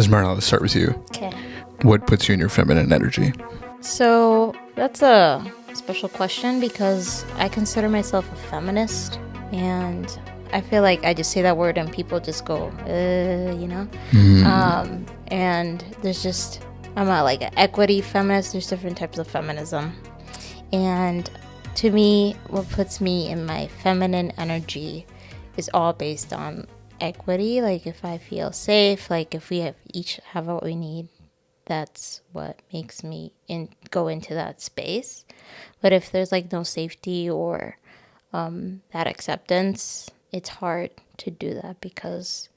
Esmeralda, let's start with you. Okay. What puts you in your feminine energy? So that's a special question because I consider myself a feminist, and I feel like I just say that word and people just go, and there's just, I'm not like an equity feminist. There's different types of feminism. And to me, what puts me in my feminine energy is all based on equity. Like if I feel safe, like if we each have what we need, that's what makes me go into that space. But if there's like no safety or that acceptance, it's hard to do that because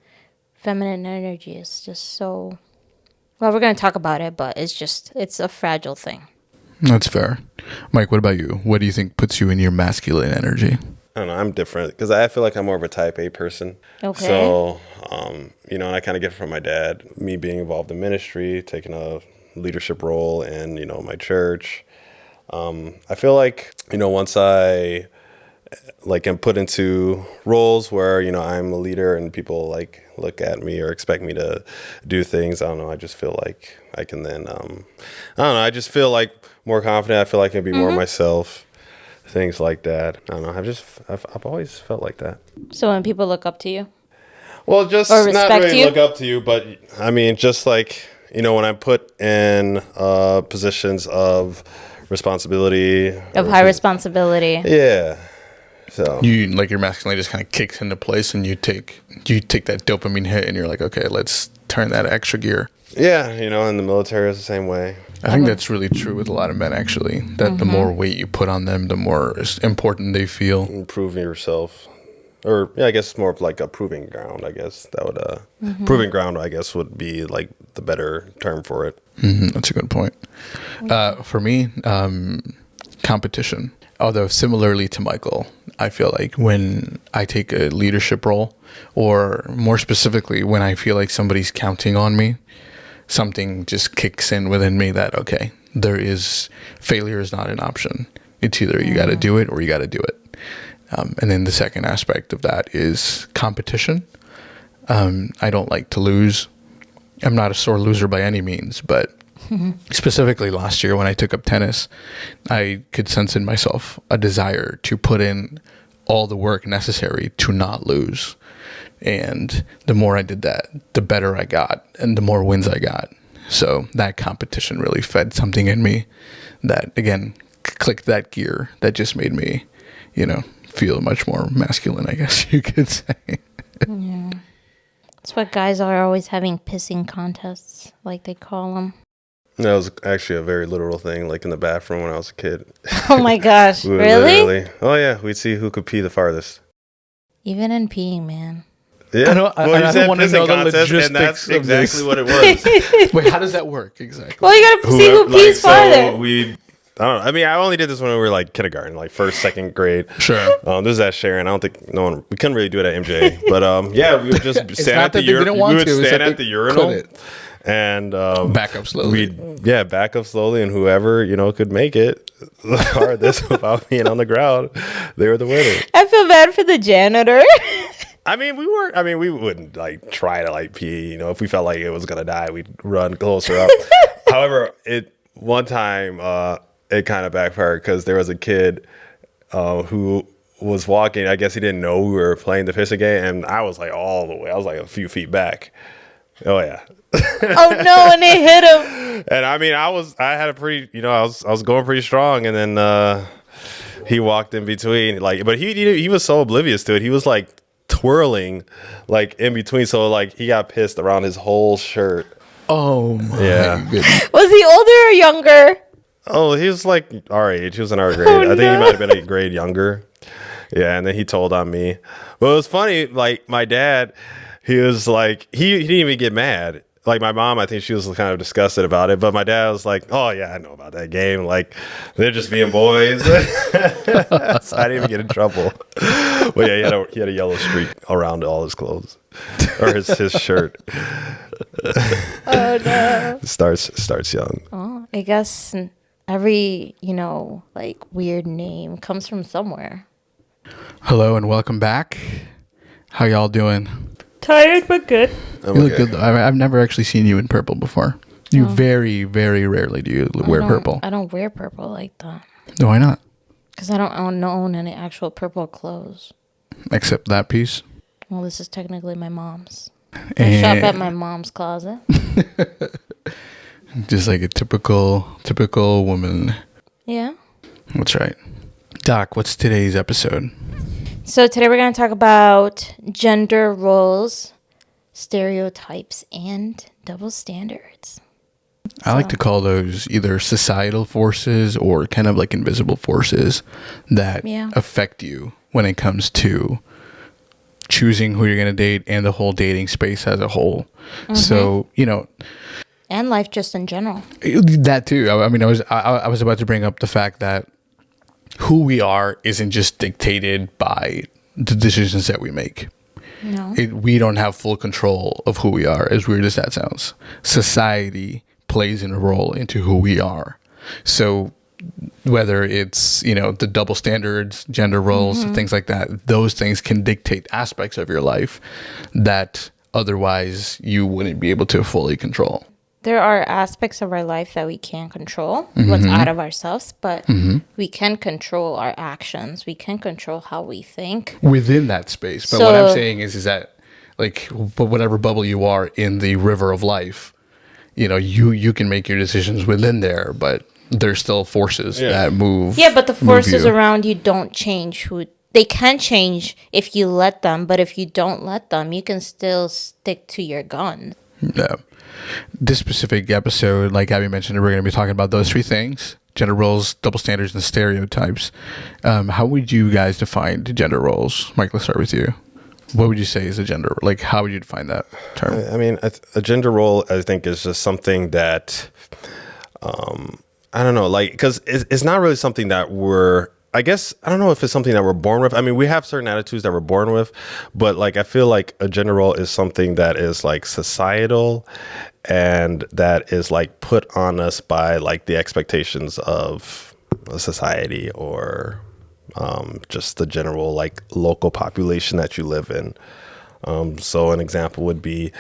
feminine energy is just so, well, we're going to talk about it, but it's a fragile thing. That's fair. Mike, what about you? What do you think puts you in your masculine energy? I don't know. I'm different because I feel like I'm more of a type A person. Okay. So, and I kind of get it from my dad, me being involved in ministry, taking a leadership role in, my church. I feel like, once I am put into roles where, I'm a leader and people look at me or expect me to do things, I don't know. I just feel like I can then, I just feel like more confident. I feel like I can be more myself. Things like that. I don't know. I've always felt like that. So when people look up to you? Well, just or not really you? look up to you, but I mean, just like, when I'm put in positions of responsibility. Of high responsibility. Yeah. So Your masculinity just kind of kicks into place and you take that dopamine hit and you're like, okay, let's turn that extra gear. Yeah. In the military is the same way. I think that's really true with a lot of men, actually, that the more weight you put on them, the more important they feel. Improving yourself. Or, I guess more of like a proving ground, I guess. That would, proving ground, I guess, would be like the better term for it. That's a good point. For me, competition. Although similarly to Michael, I feel like when I take a leadership role, or more specifically, when I feel like somebody's counting on me, something just kicks in within me that, okay, failure is not an option. It's either you got to do it or you got to do it. And then the second aspect of that is competition. I don't like to lose. I'm not a sore loser by any means, but specifically last year when I took up tennis, I could sense in myself a desire to put in all the work necessary to not lose. And the more I did that, the better I got and the more wins I got. So that competition really fed something in me that, again, clicked that gear that just made me, feel much more masculine, I guess you could say. Yeah. That's what guys are always having pissing contests, like they call them. That was actually a very literal thing, like in the bathroom when I was a kid. Oh my gosh, really? Oh yeah, we'd see who could pee the farthest. Even in peeing, man. Yeah. I don't want to know the logistics and that's of exactly this. what it was. Wait, how does that work exactly? Well, you gotta see who pees farther. I don't know. I mean, I only did this when we were like kindergarten, like first, second grade. Sure. This is at Sharon. I don't think we couldn't really do it at MJ, but yeah, we would just stand at the urinal. We would stand at the urinal and back up slowly. Back up slowly, and whoever could make it the farthest without being on the ground, they were the winner. I feel bad for the janitor. We wouldn't try to pee. If we felt like it was gonna die, we'd run closer up. However, one time it kind of backfired because there was a kid who was walking. I guess he didn't know we were playing the pissing game, and I was all the way. I was a few feet back. Oh yeah. Oh no! And it hit him. And I had a pretty, I was going pretty strong, and then he walked in between, but he was so oblivious to it. He was twirling in between, so he got pissed around his whole shirt. Oh my goodness. Was he older or younger? Oh, he was our age. He was in our grade. I think he might have been a grade younger. Yeah, and then he told on me. Well, it was funny. My dad, he was he didn't even get mad. My mom, I think she was kind of disgusted about it, but my dad was like, "Oh yeah, I know about that game. They're just being boys." So I didn't even get in trouble. But yeah, he had a yellow streak around all his clothes or his shirt. Oh no! Starts young. Oh, I guess every weird name comes from somewhere. Hello and welcome back. How y'all doing? Tired but good. You look good though. I've never actually seen you in purple before. You very, very rarely do you wear purple. I don't wear purple like that. No, why not? Because I don't own any actual purple clothes. Except that piece. Well, this is technically my mom's. I And shop at my mom's closet. just like a typical woman. Yeah. That's right. Doc, what's today's episode? So today we're going to talk about gender roles, stereotypes, and double standards. I like to call those either societal forces or kind of like invisible forces that affect you when it comes to choosing who you're going to date and the whole dating space as a whole. Mm-hmm. So, and life just in general. That too. I mean, I was about to bring up the fact that who we are isn't just dictated by the decisions that we make. No. We don't have full control of who we are, as weird as that sounds. Society plays in a role into who we are. So whether it's, the double standards, gender roles, things like that, those things can dictate aspects of your life that otherwise you wouldn't be able to fully control. There are aspects of our life that we can't control, what's out of ourselves, but we can control our actions. We can control how we think. Within that space. But what I'm saying is that, like, whatever bubble you are in the river of life, you can make your decisions within there, but there's still forces that move. Yeah, but the forces around you don't change who... They can change if you let them, but if you don't let them, you can still stick to your guns. Yeah. This specific episode, like Abby mentioned, we're going to be talking about those three things: gender roles, double standards, and stereotypes. How would you guys define gender roles? Mike, let's start with you. What would you say is a gender? Like, how would you define that term? I mean, a gender role, I think, is just something that, I don't know, like, because it's not really something that I don't know if it's something that we're born with. I mean, we have certain attitudes that we're born with, but like, I feel like a gender role is something that is like societal and that is like put on us by like the expectations of a society or just the general like local population that you live in. So an example would be,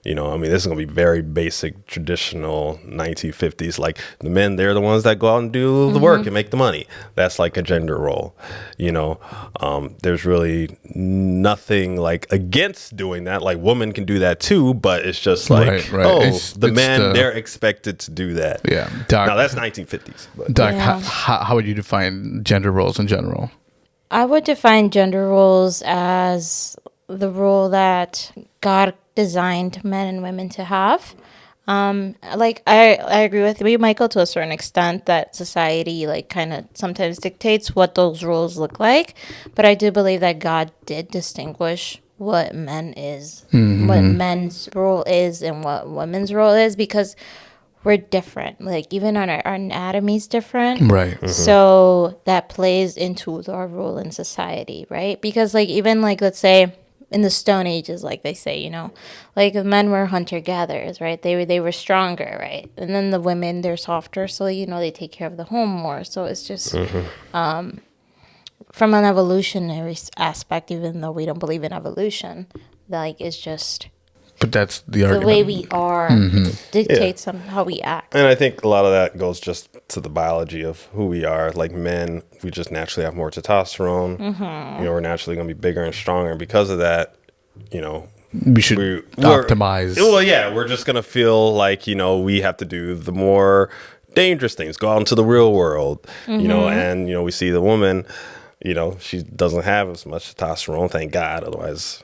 this is going to be very basic, traditional 1950s. Like the men, they're the ones that go out and do the work and make the money. That's like a gender role. There's really nothing like against doing that. Like women can do that too, but it's just like, they're expected to do that. Yeah. Doc, now that's 1950s. But. Doc, how would you define gender roles in general? I would define gender roles as the role that God designed men and women to have. I agree with you, Michael, to a certain extent that society like kind of sometimes dictates what those roles look like. But I do believe that God did distinguish what men is, what men's role is, and what women's role is, because we're different. Like even our anatomy is different. Right. Mm-hmm. So that plays into our role in society, right? Because like even like let's say in the Stone Ages, like they say, like the men were hunter-gatherers, right? They were stronger, right? And then the women, they're softer, so, they take care of the home more. So it's just from an evolutionary aspect, even though we don't believe in evolution, like it's just... But that's the argument. The way we are dictates how we act. And I think a lot of that goes just to the biology of who we are. Like men, we just naturally have more testosterone. We're naturally going to be bigger and stronger. And because of that, we should optimize. We're just going to feel like, we have to do the more dangerous things, go out into the real world, and, we see the woman, she doesn't have as much testosterone, thank God. Otherwise...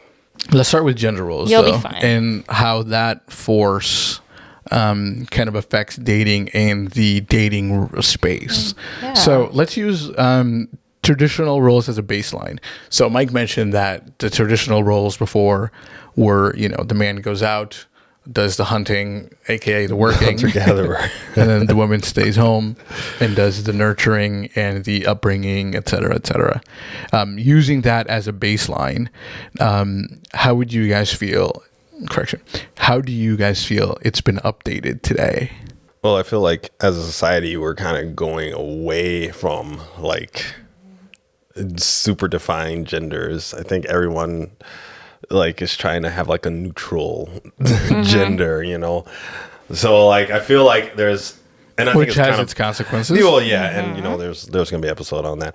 Let's start with gender roles, You'll be fine. And how that force kind of affects dating and the dating space. Yeah. So let's use traditional roles as a baseline. So Mike mentioned that the traditional roles before were, the man goes out, does the hunting, aka the working, hunter-gatherer, and then the woman stays home and does the nurturing and the upbringing, et cetera, et cetera. Using that as a baseline, how would you guys feel? How do you guys feel it's been updated today? Well, I feel like as a society, we're kind of going away from like super defined genders. I think everyone like is trying to have like a neutral gender, you know. So like I feel like there's, and I Which think it's has its consequences. well, yeah, and you know, there's gonna be an episode on that.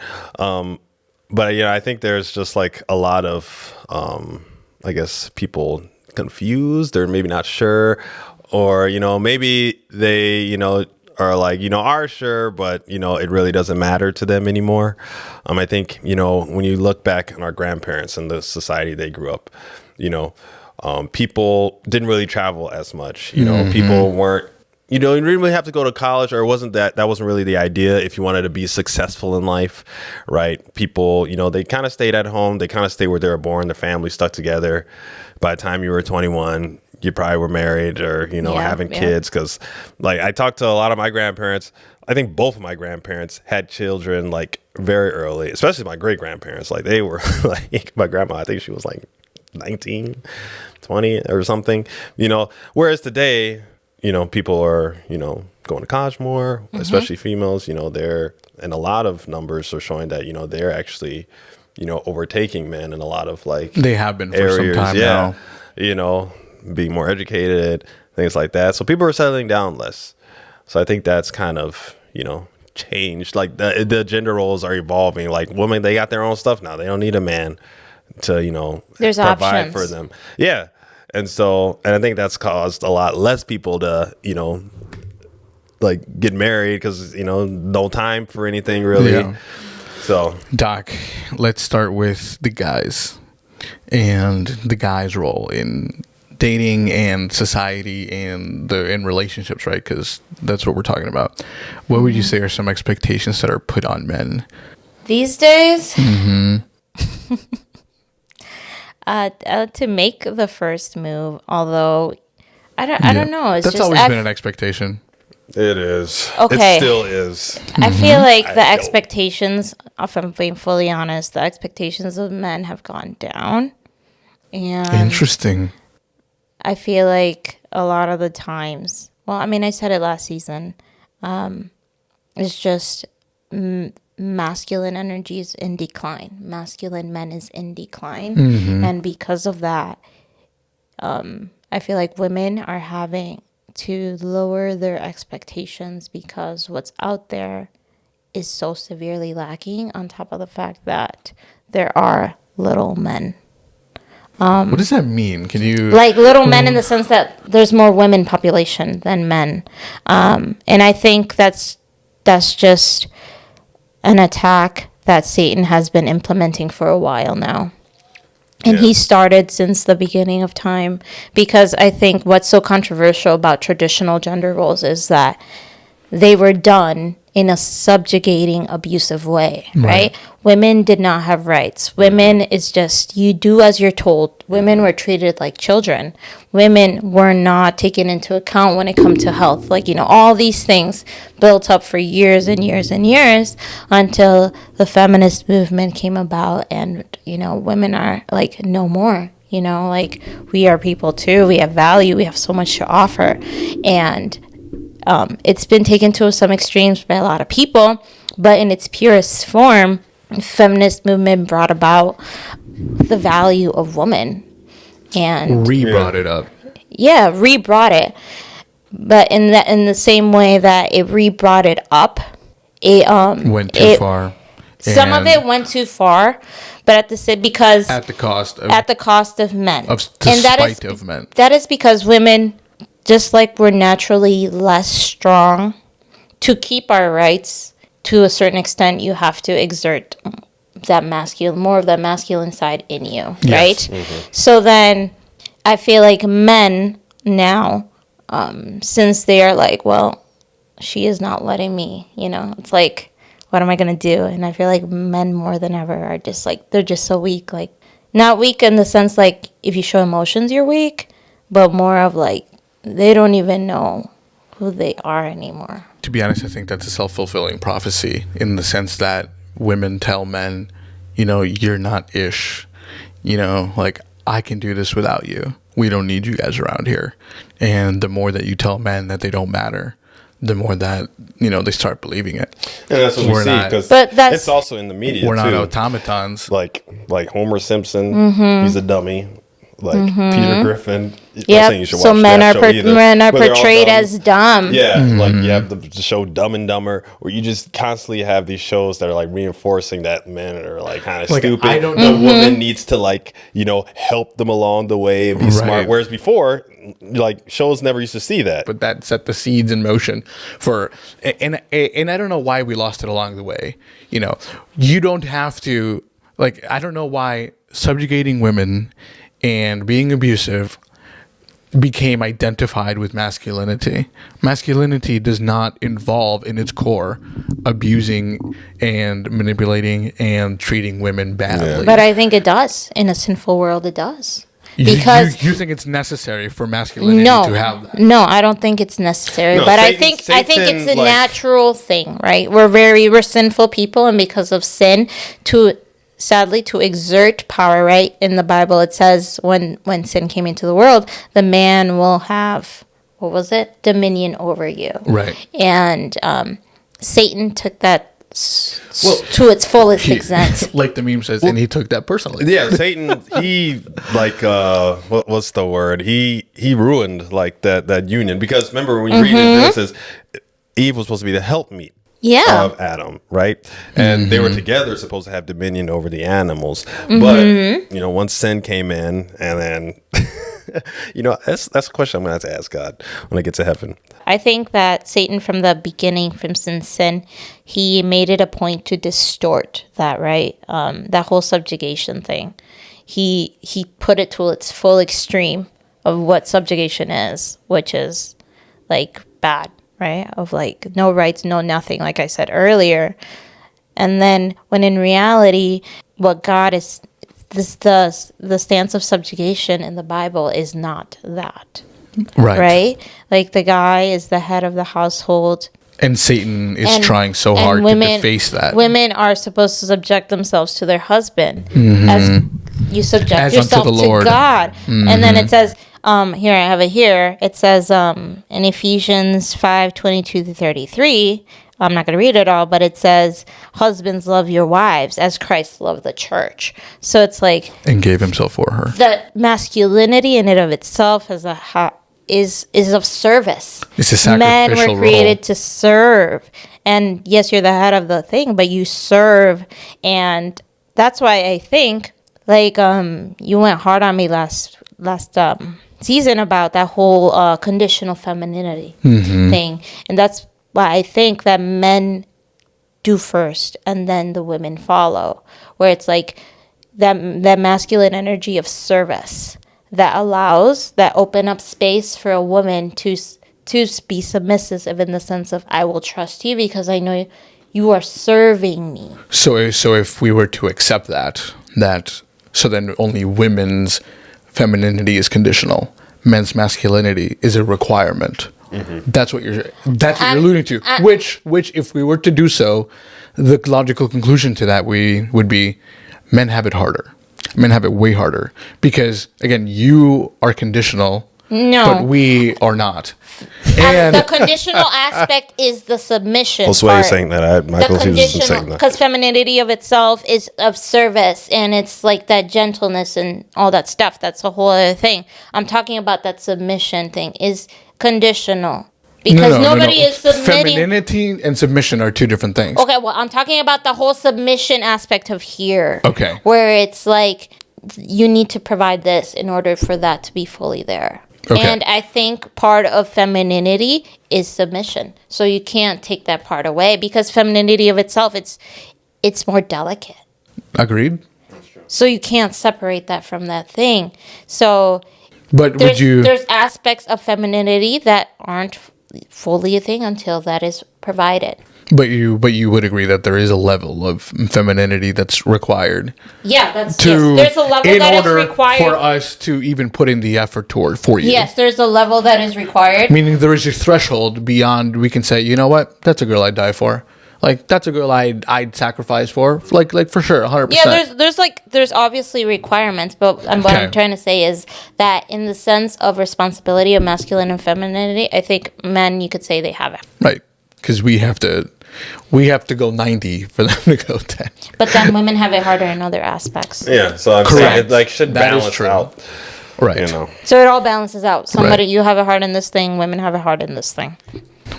But I think there's just like a lot of I guess people confused or maybe not sure, or you know, maybe they, you know, are like, you know, are sure, but you know, it really doesn't matter to them anymore. I think, you know, when you look back on our grandparents and the society they grew up, you know, people didn't really travel as much. You know, people weren't, you know, you didn't really have to go to college, or it wasn't that wasn't really the idea if you wanted to be successful in life, right? People, you know, they kind of stayed at home. They kind of stayed where they were born. Their family stuck together. By the time you were 21, you probably were married or, you know, having kids. Because like I talked to a lot of my grandparents. I think both of my grandparents had children like very early, especially my great grandparents. Like they were like, my grandma, I think she was like 19, 20 or something, you know, whereas today, you know, people are, you know, going to college more, especially females, you know, and a lot of numbers are showing that, you know, they're actually, you know, overtaking men in a lot of like They have been for areas, some time now. you know, being more educated, things like that. So people are settling down less. So I think that's kind of, you know, changed. Like the gender roles are evolving. Like women, they got their own stuff now. They don't need a man to, you know, There's provide options for them. Yeah. And I think that's caused a lot less people to, you know, like get married because, you know, no time for anything really. Yeah. So, Doc, let's start with the guys and the guys' role in dating and society and in relationships, right? Because that's what we're talking about. What would you say are some expectations that are put on men these days? To make the first move, although I don't know. It's That's just always been an expectation. it is. Okay. It still is. I feel like the I don't- expectations, if I'm being fully honest, the expectations of men have gone down. And Interesting. I feel like a lot of the times, well, I mean, I said it last season, it's just masculine energy is in decline. Masculine men is in decline. And because of that, I feel like women are having to lower their expectations because what's out there is so severely lacking, on top of the fact that there are little men. What does that mean? Can you Like little men in the sense that there's more women population than men. And I think that's just an attack that Satan has been implementing for a while now. And he started since the beginning of time, because I think what's so controversial about traditional gender roles is that they were done in a subjugating, abusive way, right? Women did not have rights. Women is just, you do as you're told. Women were treated like children. Women were not taken into account when it comes to health. Like, you know, all these things built up for years and years and years until the feminist movement came about, and, you know, women are like, no more. You know, like, we are people too. We have value. We have so much to offer. And it's been taken to some extremes by a lot of people, but in its purest form, the feminist movement brought about the value of woman and re-brought it up? re-brought it. But in the same way that it re-brought it up, it Went too far. Some of it went too far, but at the cost of men. Of men. That is because women, just like we're naturally less strong, to keep our rights, to a certain extent, you have to exert more of that masculine side in you, right? So then I feel like men now, since they are like, well, she is not letting me, you know, it's like, what am I going to do? And I feel like men more than ever are just like, they're just so weak. Like, not weak in the sense like if you show emotions, you're weak, but more of like, they don't even know who they are anymore. To be honest, I think that's a self-fulfilling prophecy in the sense that women tell men, you know, you're not ish. You know, like, I can do this without you. We don't need you guys around here. And the more that you tell men that they don't matter, the more that, you know, they start believing it. And that's what we see, because it's also in the media, we're too. not automatons. Like Homer Simpson, he's a dummy. like Peter Griffin. Yeah, so men are portrayed as dumb. Yeah, like you have the show Dumb and Dumber, where you just constantly have these shows that are like reinforcing that men are like kind of Like, stupid. I don't the know. woman needs to like help them along the way and be smart. Whereas before, like shows never used to see that. But that set the seeds in motion for, and I don't know why we lost it along the way. You don't have to, like, I don't know why subjugating women and being abusive became identified with masculinity. Masculinity does not involve in its core abusing and manipulating and treating women badly. But I think it does. In a sinful world, it does. Because you think it's necessary for masculinity to have that? No, I don't think it's necessary. No, but Satan, I think it's a natural thing, right? We're sinful people, and because of sin, sadly, to exert power, right? In the Bible, it says when sin came into the world, the man will have, what was it? Dominion over you. Right. And Satan took that to its fullest extent. Like the meme says, and he took that personally. Yeah, Satan, he like what's the word? He ruined like that union, because remember when you read it, it says Eve was supposed to be the helpmeet. Yeah. Of Adam, right? And they were together supposed to have dominion over the animals. But, once sin came in, and then, that's a question I'm going to have to ask God when I get to heaven. I think that Satan, from the beginning, from sin, he made it a point to distort that, right? That whole subjugation thing. He put it to its full extreme of what subjugation is, which is, like, bad. Right? Of like no rights, no nothing, like I said earlier. And then when in reality, what God is, the stance of subjugation in the Bible is not that. Right? Like the guy is the head of the household. And Satan is trying so hard to deface that. Women are supposed to subject themselves to their husband as you subject yourself to God. And then it says, here I have it here. It says in Ephesians 5:22-33. I'm not going to read it all, but it says, "Husbands, love your wives as Christ loved the church." So it's like, and gave himself for her. The masculinity in and of itself is of service. It's a sacrificial Men were created role to serve, and yes, you're the head of the thing, but you serve, and that's why I think like you went hard on me last season about that whole conditional femininity thing. And that's why I think that men do first and then the women follow, where it's like that masculine energy of service that open up space for a woman to be submissive in the sense of, I will trust you because I know you are serving me. So if we were to accept that so then only women's femininity is conditional, men's masculinity is a requirement. That's what you're alluding to. Which if we were to do so, the logical conclusion to that would be men have it harder. Men have it way harder because again, you are conditional. No, but we are not. And the conditional aspect is the submission. What's why you're saying that? Michael isn't saying that. Because femininity of itself is of service, and it's like that gentleness and all that stuff. That's a whole other thing. I'm talking about that submission thing is conditional. Because nobody is submitting. Femininity and submission are two different things. Okay, well, I'm talking about the whole submission aspect of here. Okay. Where it's like, you need to provide this in order for that to be fully there. Okay. And I think part of femininity is submission. So you can't take that part away because femininity of itself, it's more delicate. Agreed. So you can't separate that from that thing. So but there's aspects of femininity that aren't fully a thing until that is provided. But you would agree that there is a level of femininity that's required. Yeah, there's a level that is required for us to even put in the effort for you. Yes, there's a level that is required. Meaning there is a threshold beyond we can say, you know what, that's a girl I'd die for. Like that's a girl I'd sacrifice for. Like for sure, 100%. Yeah, there's obviously requirements, but what I'm trying to say is that in the sense of responsibility of masculine and femininity, I think men, you could say they have it. Right. Because we have to go 90 for them to go 10. But then women have it harder in other aspects. Yeah, so I'm saying it like should balance out. Right. You know. So it all balances out. Somebody, Right. you have a heart in this thing. Women have a heart in this thing.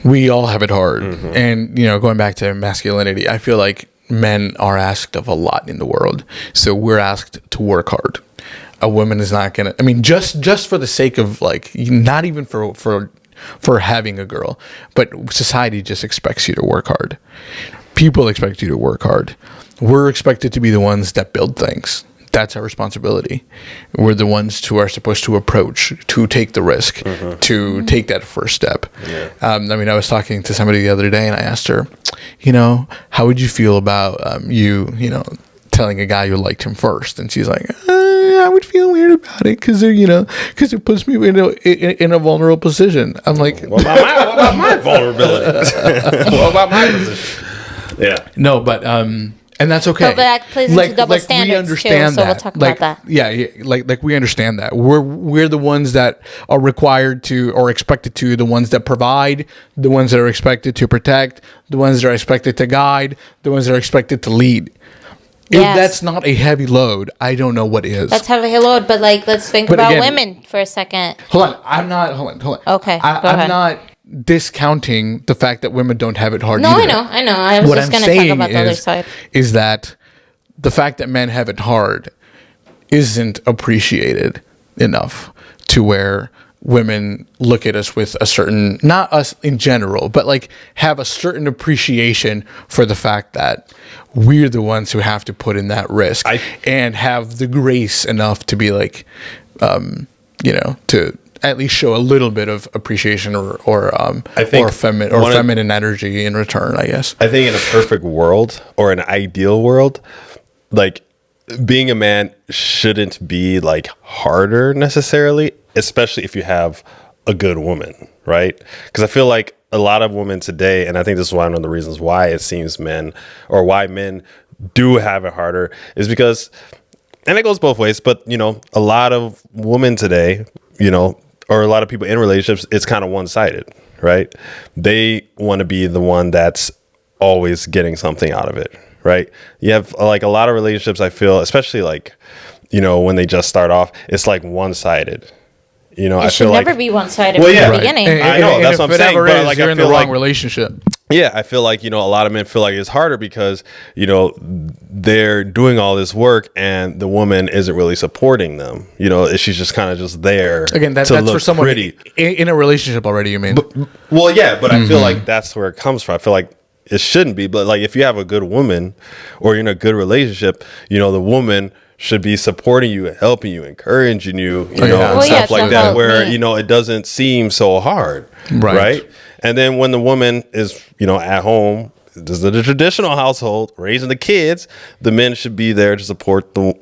We all have it hard. And, going back to masculinity, I feel like men are asked of a lot in the world. So we're asked to work hard. A woman is not going to, just for the sake of not even for having a girl, but society just expects you to work hard. People expect you to work hard. We're expected to be the ones that build things. That's our responsibility. We're the ones who are supposed to approach, to take the risk, to take that first step. Yeah. I was talking to somebody the other day and I asked her, how would you feel about you telling a guy you liked him first? And she's like, I would feel weird about it because it puts me in a vulnerable position. I'm like, What about my vulnerability? What about my position? Yeah. No, but and that's okay. But that plays into double standards too. So we'll talk about that. Yeah, like we understand that we're the ones that are required to or expected to, the ones that provide, the ones that are expected to protect, the ones that are expected to guide, the ones that are expected to lead. Yes. If that's not a heavy load, I don't know what is. Let's have a load, but let's think But about again- women for a second. Hold on. Okay, go I'm ahead. not discounting the fact that women don't have it hard No, either. I know. I was What just I'm going to talk saying about the other side. is that the fact that men have it hard isn't appreciated enough to where women look at us with a certain, not us in general, but have a certain appreciation for the fact that we're the ones who have to put in that risk and have the grace enough to be to at least show a little bit of appreciation or feminine energy in return, I guess. I think in a perfect world or an ideal world, being a man shouldn't be harder necessarily, especially if you have a good woman, right? Because I feel like a lot of women today, and I think this is one of the reasons why it seems why men do have it harder, is because, and it goes both ways, but a lot of women today, or a lot of people in relationships, it's kind of one-sided, right? They want to be the one that's always getting something out of it, right? You have a lot of relationships, I feel, especially when they just start off, it's one-sided. It should never be one-sided Well, from yeah. the beginning. I know, that's what I'm saying, but, Is, I you're in the feel wrong relationship. Yeah, I feel like, a lot of men feel like it's harder because, they're doing all this work and the woman isn't really supporting them. She's just kind of just there. Again, that's for someone in a relationship already, you mean? Well, yeah, but I feel like that's where it comes from. I feel like it shouldn't be. But if you have a good woman or you're in a good relationship, the woman should be supporting you, helping you, encouraging you, and stuff like that, where, it doesn't seem so hard. Right. And then when the woman is, at home, this is the traditional household, raising the kids, the men should be there to support the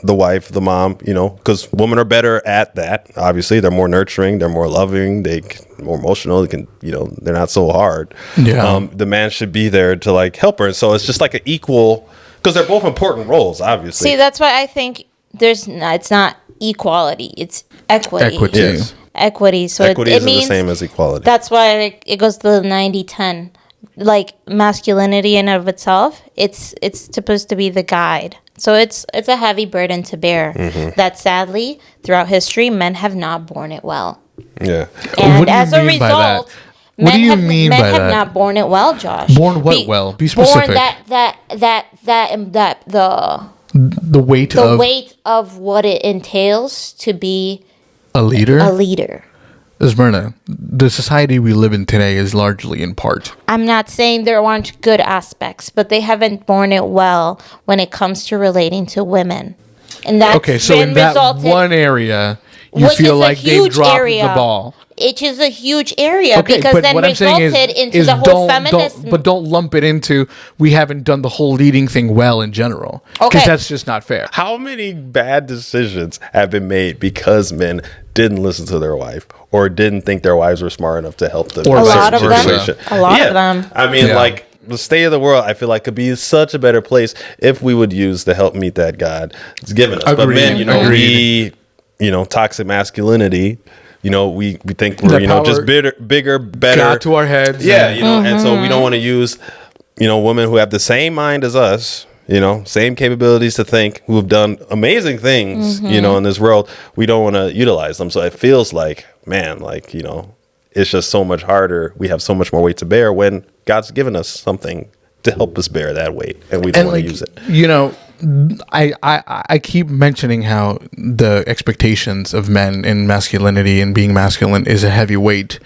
wife, the mom, because women are better at that. Obviously, they're more nurturing, they're more loving, they're more emotional, they can, they're not so hard. Yeah. The man should be there to help her. And so it's just an equal, because they're both important roles, obviously. See, that's why I think it's not equality, it's equity. Equity. Yes. Equity. So Equity it isn't means the same as equality. that's why it goes to the 90-10. Masculinity in of itself, it's supposed to be the guide. So it's a heavy burden to bear that sadly throughout history men have not borne it well. Yeah. And What do you as a mean by that? result, What do you men mean by have that? not borne it well, Josh. Born what well? Be specific. Born The weight the of weight of what it entails to be a leader? a leader. Esmerna, the society we live in today is largely in part. I'm not saying there aren't good aspects, but they haven't borne it well when it comes to relating to women. And that's Okay, so in that one area, you which feel is a like they've huge dropped area. the ball. It is a huge area Okay, because but then what I'm saying resulted into is the whole feminist. But don't lump it into we haven't done the whole leading thing well in general. Because Okay. that's just not fair. How many bad decisions have been made because men didn't listen to their wife or didn't think their wives were smart enough to help them? Or in a certain lot of them. situation? A lot of them. I mean, Yeah. the state of the world, I feel like could be such a better place if we would use the help meet that God has given us. But Agreed. men, we, toxic masculinity, we think we're, The power just bigger, better. Got to our heads. Yeah, and so we don't want to use, women who have the same mind as us, you know, same capabilities to think, who have done amazing things, you know, in this world. We don't want to utilize them. So it feels like, man, like, you know, it's just so much harder. We have so much more weight to bear when God's given us something to help us bear that weight, and we don't want to use it. You know, I keep mentioning how the expectations of men in masculinity and being masculine is a heavy weight.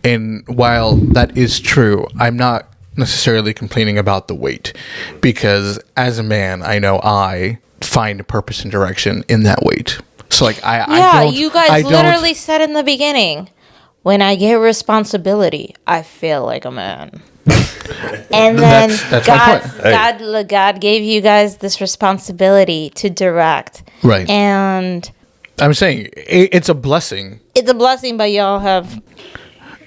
And while that is true, I'm not necessarily complaining about the weight, because as a man, I know I find a purpose and direction in that weight. So like you guys literally said in the beginning, when I get responsibility, I feel like a man. And then that's God gave you guys this responsibility to direct. Right. And I'm saying it's a blessing. It's a blessing, but y'all have...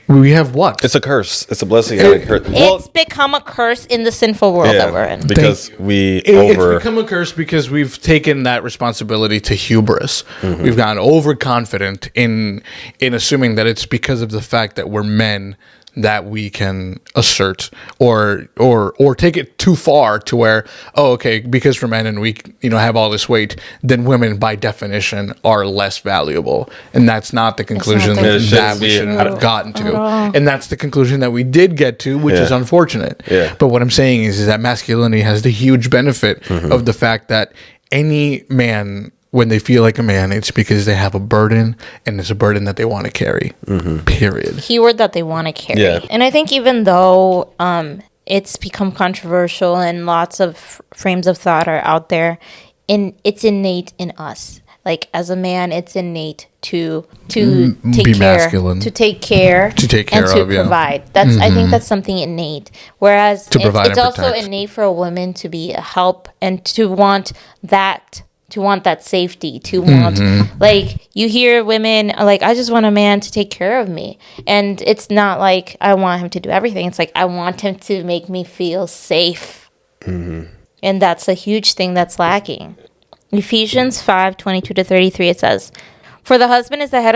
We have what? It's a curse. It's a blessing and a curse. It's become a curse in the sinful world that we're in. Because it's become a curse because we've taken that responsibility to hubris. Mm-hmm. We've gotten overconfident in assuming that it's because of the fact that we're men that we can assert or take it too far to where, oh, okay, because we're men and we, you know, have all this weight, then women by definition are less valuable. And that's not the conclusion that we should have gotten to. And that's the conclusion that we did get to, which is unfortunate. Yeah. But what I'm saying is that masculinity has the huge benefit of the fact that any man, when they feel like a man, it's because they have a burden, and it's a burden that they want to carry. Period. Keyword that they want to carry. Yeah. And I think even though it's become controversial and lots of frames of thought are out there, it's innate in us. Like as a man, it's innate to take be care, masculine. to take care, and to provide. That's I think that's something innate. Whereas it's also protect. innate for a woman to be a help and to want that. To want that safety, to want, like, you hear women like, I just want a man to take care of me. And it's not like I want him to do everything. It's like, I want him to make me feel safe. And that's a huge thing that's lacking. Ephesians 5:22-33, it says, For the husband is the head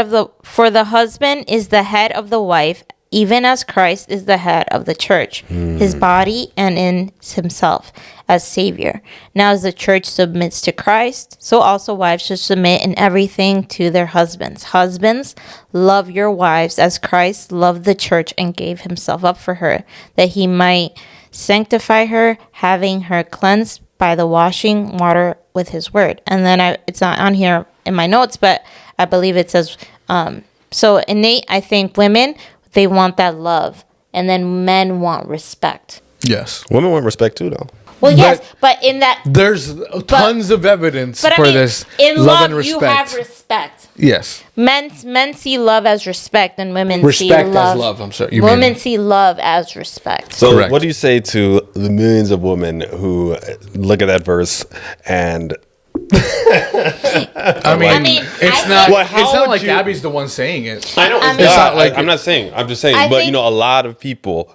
of the wife, even as Christ is the head of the church, his body, and in himself as Savior. Now as the church submits to Christ, so also wives should submit in everything to their husbands. Husbands, love your wives as Christ loved the church and gave himself up for her, that he might sanctify her, having her cleansed by the washing water with his word. And then it's not on here in my notes, but I believe it says, so innate, I think women, they want that love, and then men want respect. Yes. Women want respect too, though. Well, yes, but in that... There's tons of evidence for this. In love love, and respect. you have respect. Yes. Men see love as respect, and women see respect love... as love, I'm sorry. Women see love as respect. So Correct. What do you say to the millions of women who look at that verse and... I mean, it's not like Abby's the one saying it. I know. I mean, it's not like I'm not saying. I'm just saying. But you know, a lot of people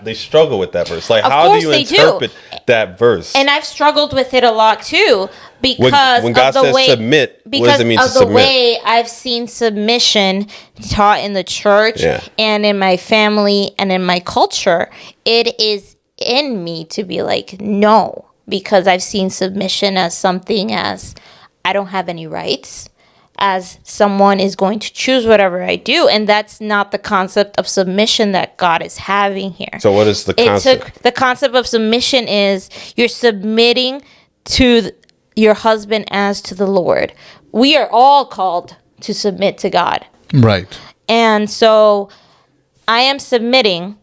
they struggle with that verse. Like, how do you interpret that verse? And I've struggled with it a lot too, because when God says submit, what does it mean to submit? Because of the way I've seen submission taught in the church and in my family and in my culture, it is in me to be like, no. Because I've seen submission as something as I don't have any rights, as someone is going to choose whatever I do. And that's not the concept of submission that God is having here. So what is the concept? The concept of submission is you're submitting to your husband as to the Lord. We are all called to submit to God. Right. And so I am submitting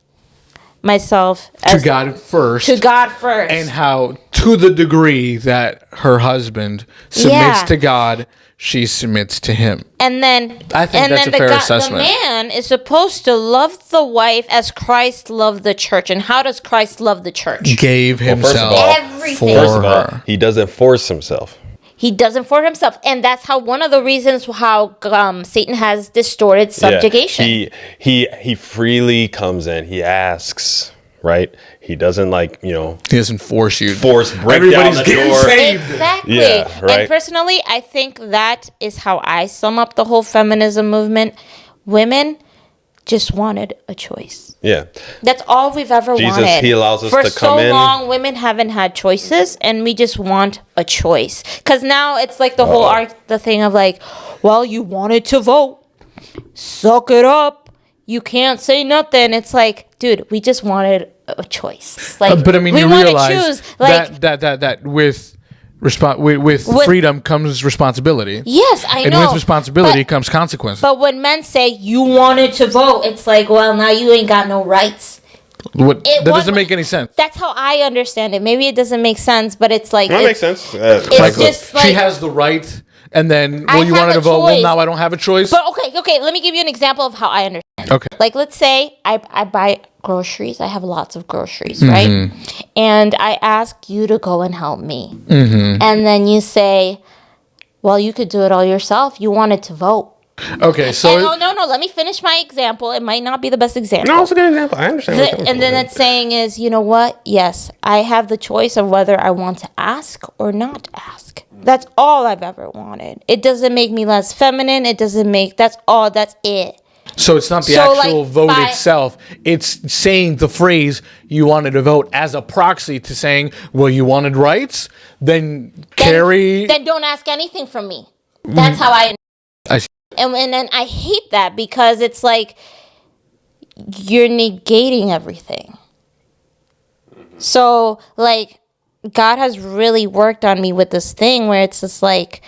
myself to God first. And how, to the degree that her husband submits to God, she submits to him. And then I think that's a fair assessment. The man is supposed to love the wife as Christ loved the church. And how does Christ love the church? Gave himself everything. First of all, he doesn't force himself. He doesn't for himself. And that's how one of the reasons how Satan has distorted subjugation. Yeah. He freely comes in. He asks, right? He doesn't he doesn't force you. Break Everybody's down the door. Saved. Exactly. Yeah, right. And personally, I think that is how I sum up the whole feminism movement. Women, just wanted a choice. Yeah. That's all we've ever wanted. He allows us for to so come in. long, women haven't had choices, and we just want a choice. Because now it's like the whole the thing of like, well, you wanted to vote, suck it up. You can't say nothing. It's like, dude, we just wanted a choice. Like, but I mean, we you want to realize choose. Like, that with freedom comes responsibility. yes, I And know. with responsibility but, comes consequences. But when men say you wanted to vote, it's like, well, now you ain't got no rights. That doesn't make any sense. That's how I understand it. Maybe it doesn't make sense, but it's like That makes sense. It's just like she has the right, and then I you have wanted a to vote. Well, choice. now I don't have a choice. But okay. Let me give you an example of how I understand. Okay. Like, let's say I buy groceries. I have lots of groceries, Mm-hmm. right? And I ask you to go and help me. Mm-hmm. And then you say, well, you could do it all yourself. You wanted to vote. Okay, so And, no. Let me finish my example. It might not be the best example. No, it's a good example. I understand. And then it's saying is, you know what? Yes, I have the choice of whether I want to ask or not ask. That's all I've ever wanted. It doesn't make me less feminine. It doesn't make, that's it. So it's not the So, actual like, vote by- itself. It's saying the phrase "you wanted to vote" as a proxy to saying, "Well, you wanted rights." Then carry. Then don't ask anything from me. That's how I I see. and then I hate that because it's like you're negating everything. So like God has really worked on me with this thing where it's just like,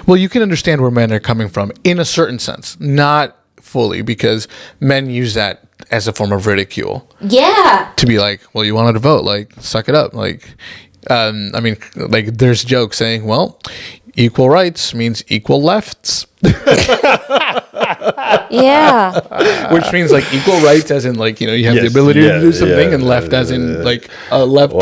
Well, you can understand where men are coming from in a certain sense, not fully, because men use that as a form of ridicule yeah. to be like, "Well, you wanted to vote, like, suck it up." Like, I mean, like, there's jokes saying, "Well, equal rights means equal lefts," Yeah. which means like equal rights, as in like, you know, you have the Yes, ability to do yeah, something, yeah, and left as in like a left, a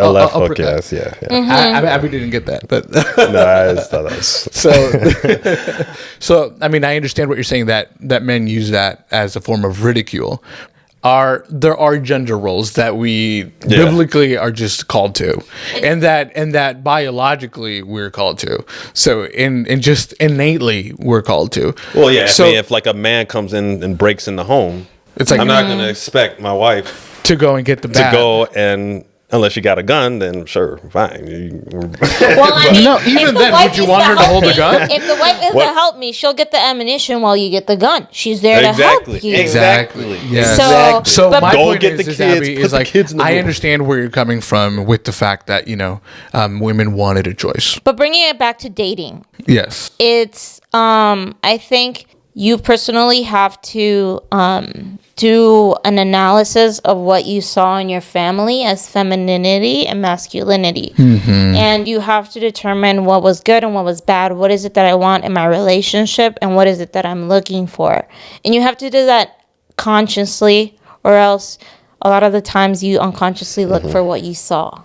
left hook, uppercut. yes, yeah. I didn't get that, but No, I just thought that was. so I mean, I understand what you're saying, that men use that as a form of ridicule. There are gender roles that we biblically are just called to, and that biologically we're called to. So in just innately we're called to. Well, yeah. So if like a man comes in and breaks in the home, it's like I'm not going to expect my wife to go and get the to bat. go and. Unless you got a gun, then sure, fine. Well, I mean, No, if even the then, wife would you is want her to help hold a me- gun? If the wife is to What? help me, she'll get the ammunition while you get the gun. She's there to help you. Exactly. Yes. Exactly. So But- my Go point get is, the is, kids, Abby, put is the like, kids in the I room. understand where you're coming from with the fact that, you know, women wanted a choice. But bringing it back to dating, Yes. it's I think you personally have to do an analysis of what you saw in your family as femininity and masculinity. And you have to determine what was good and what was bad. What is it that I want in my relationship, and what is it that I'm looking for? And you have to do that consciously, or else a lot of the times you unconsciously look for what you saw.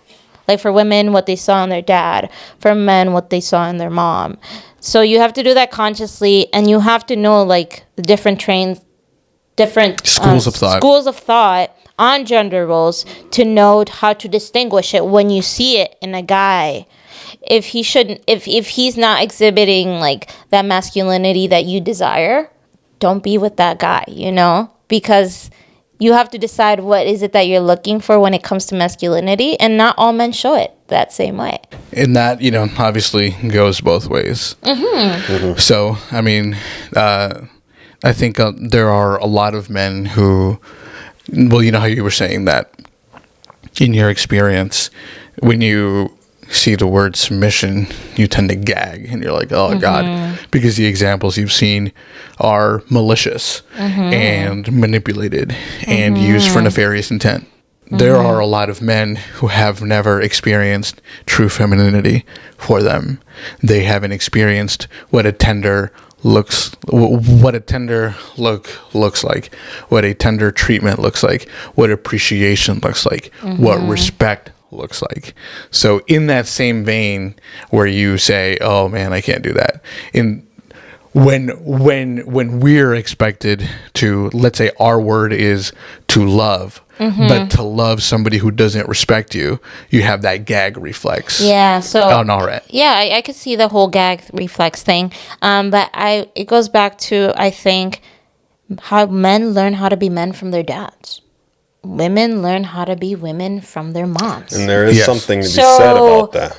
Like for women, what they saw in their dad. For men, what they saw in their mom. So you have to do that consciously, and you have to know like the different Schools of thought on gender roles to know how to distinguish it when you see it in a guy. If he's not exhibiting like that masculinity that you desire, don't be with that guy, you know? Because you have to decide what is it that you're looking for when it comes to masculinity, and not all men show it that same way. And that, you know, obviously goes both ways. So, I mean, I think there are a lot of men who, well, you know how you were saying that in your experience, when you see the word submission, you tend to gag and you're like, oh God, because the examples you've seen are malicious and manipulated and used for nefarious intent. There are a lot of men who have never experienced true femininity for them. They haven't experienced what a tender looks like, what a tender treatment looks like, what appreciation looks like, what respect looks like. So in that same vein where you say, oh man, I can't do that, when we're expected to, let's say our word is to love, but to love somebody who doesn't respect you, you have that gag reflex. Yeah, so on our end. Yeah, I could see the whole gag reflex thing. But it goes back to, I think, how men learn how to be men from their dads. Women learn how to be women from their moms. And there is Yes. something to be So- said about that.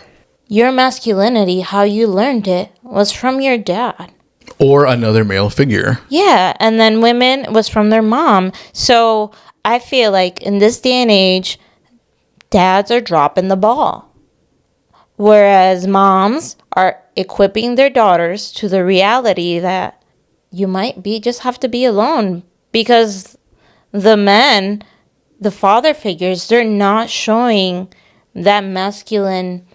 Your masculinity, how you learned it, was from your dad. Or another male figure. Yeah, and then women was from their mom. So I feel like in this day and age, dads are dropping the ball. Whereas moms are equipping their daughters to the reality that you might just have to be alone, because the men, the father figures, they're not showing that masculine,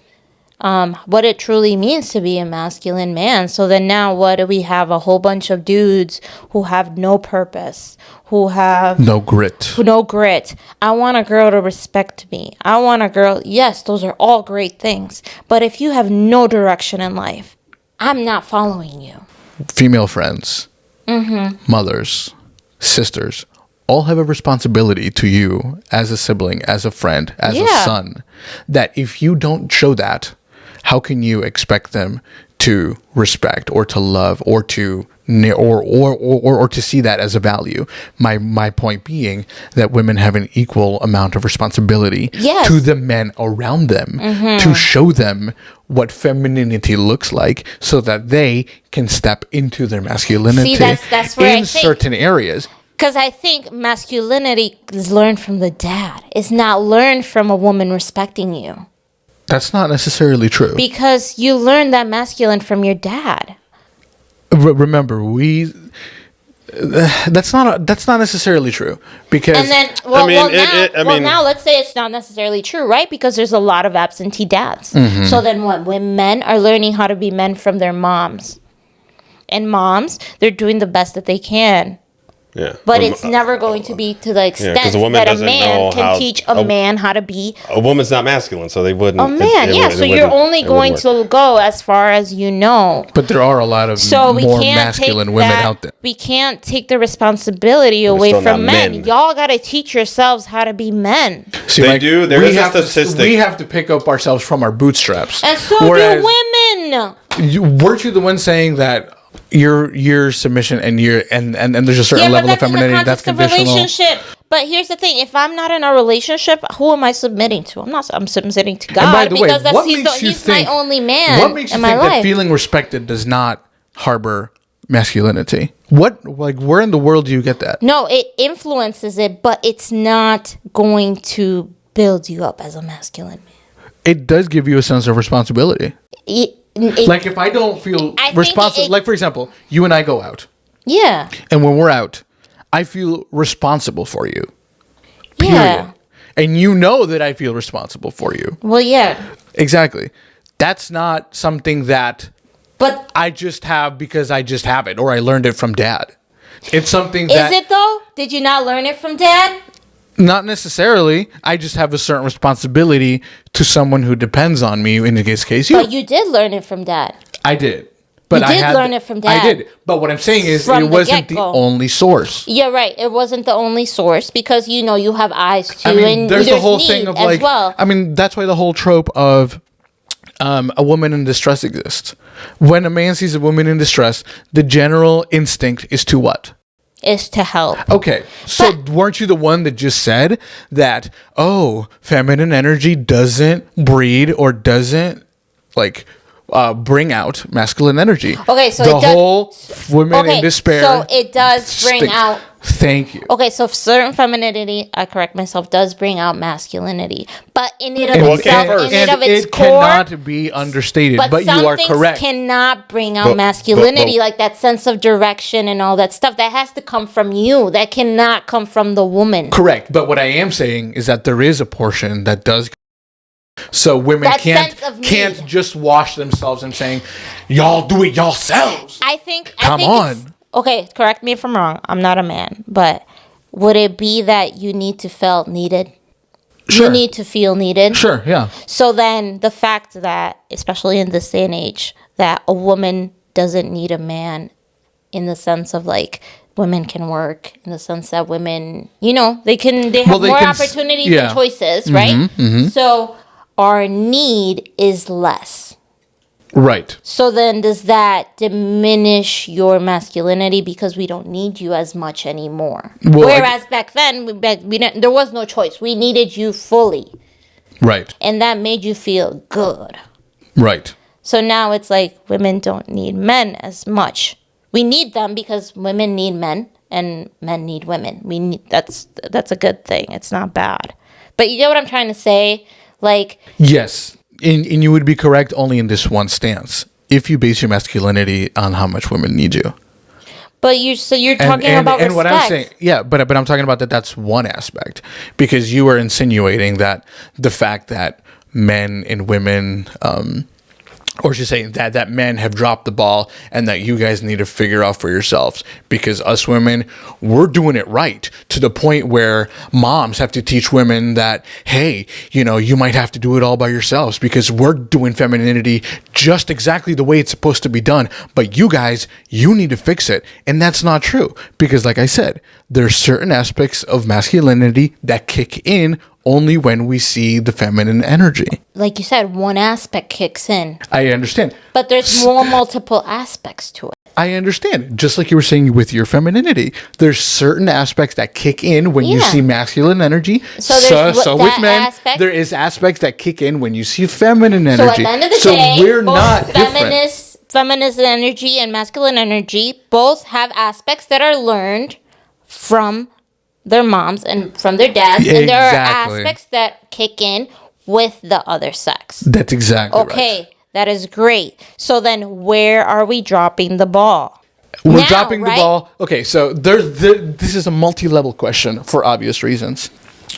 what it truly means to be a masculine man. So then now what do we have? A whole bunch of dudes who have no purpose, who have No grit. no grit. I want a girl to respect me. I want a girl. Yes, those are all great things. But if you have no direction in life, I'm not following you. Female friends, mothers, sisters, all have a responsibility to you as a sibling, as a friend, as a Yeah. son. That if you don't show that, how can you expect them to respect or to love or to or to see that as a value? My point being that women have an equal amount of responsibility Yes. to the men around them to show them what femininity looks like, so that they can step into their masculinity that's where in I think- certain areas. Because I think masculinity is learned from the dad. It's not learned from a woman respecting you. That's not necessarily true. Because you learn that masculine from your dad. Remember, that's not necessarily true, because And then, now let's say it's not necessarily true, right? Because there's a lot of absentee dads. So then what? When men are learning how to be men from their moms. And moms, they're doing the best that they can. Yeah. But it's never going to be to the extent 'cause a woman that a doesn't man know can how- teach a man how to be A woman's not masculine, so they wouldn't. a man. So you're only going to go as far as you know. but there are a lot of So we more can't masculine take women that, out there. We can't take the responsibility away still from not men. men. Y'all got to teach yourselves how to be men. See, They do. There we is a have to- statistic. we have to pick up ourselves from our bootstraps. And so Whereas, do women. weren't you the one saying that your submission and there's a certain Yeah, but level of that's in the femininity that's context of conditional? relationship. But here's the thing: if I'm not in a relationship, who am I submitting to? I'm submitting to God, And by the way, because what he's makes you my think- only man What makes you in my think life. that feeling respected does not harbor masculinity? Where in the world do you get that? No, it influences it, but it's not going to build you up as a masculine man. It does give you a sense of responsibility. Like if I don't feel I think responsible, like for example, you and I go out, yeah, and when we're out, I feel responsible for you. Period. yeah. And you know that I feel responsible for you. Well, yeah, Exactly. That's not something that but I just have because I just have it or I learned it from dad. It's something is that it though? Did you not learn it from dad? not necessarily. I just have a certain responsibility to someone who depends on me. In this case, you. But you did learn it from dad. I did. But You did learn it from I dad. did. But what I'm saying is From it the wasn't the get-go. only source. Yeah, right. It wasn't the only source because you have eyes too, I mean, and there's the whole thing need of as like, well. I mean, that's why the whole trope of a woman in distress exists. When a man sees a woman in distress, the general instinct is to what? Is to help. Okay, so weren't you the one that just said that, feminine energy doesn't breed or doesn't, bring out masculine energy? Okay, so the it does- whole women in despair. So it does bring stink. out. Thank you. Okay, so certain femininity, I correct myself, does bring out masculinity, but in and of And, itself, in and of its it core, cannot be understated, but some you are things correct. cannot bring out But- masculinity, but- like that sense of direction and all that stuff. That has to come from you. That cannot come from the woman. Correct, but what I am saying is that there is a portion that does. So women That can't sense of can't need. just wash themselves and saying, "Y'all do it yourselves." I think. Come it's- on. Okay, correct me if I'm wrong. I'm not a man, but would it be that you need to feel needed? Sure. You need to feel needed. Sure, yeah. So then the fact that, especially in this day and age, that a woman doesn't need a man in the sense of like women can work, in the sense that women, they have they more can opportunities yeah. and choices, right? So our need is less. Right. So then does that diminish your masculinity because we don't need you as much anymore? Well, Whereas back then, we didn't, there was no choice. We needed you fully. Right. And that made you feel good. Right. So now it's like women don't need men as much. We need them because women need men and men need women. That's a good thing. It's not bad. But you get what I'm trying to say? Like, yes. And you would be correct only in this one stance. If you base your masculinity on how much women need you. But you're talking about and respect. what I'm saying, yeah, but I'm talking about that's one aspect, because you were insinuating that the fact that men and women, or should say that men have dropped the ball and that you guys need to figure out for yourselves, because us women, we're doing it right to the point where moms have to teach women that, hey, you might have to do it all by yourselves because we're doing femininity just exactly the way it's supposed to be done. But you guys, you need to fix it. And that's not true, because like I said, there's certain aspects of masculinity that kick in only when we see the feminine energy. Like you said, one aspect kicks in. I understand. But there's more multiple aspects to it. I understand. Just like you were saying with your femininity, there's certain aspects that kick in when you see masculine energy. So there's so that with men, aspect. there is aspects that kick in when you see feminine energy. So at the end of the day, we're both not different. feminist energy and masculine energy both have aspects that are learned from their moms and from their dads. Exactly. And there are aspects that kick in with the other sex. That's exactly right. Okay, that is great. So then where are we dropping the ball? We're Now, dropping the right? ball. Okay, so this is a multi-level question for obvious reasons.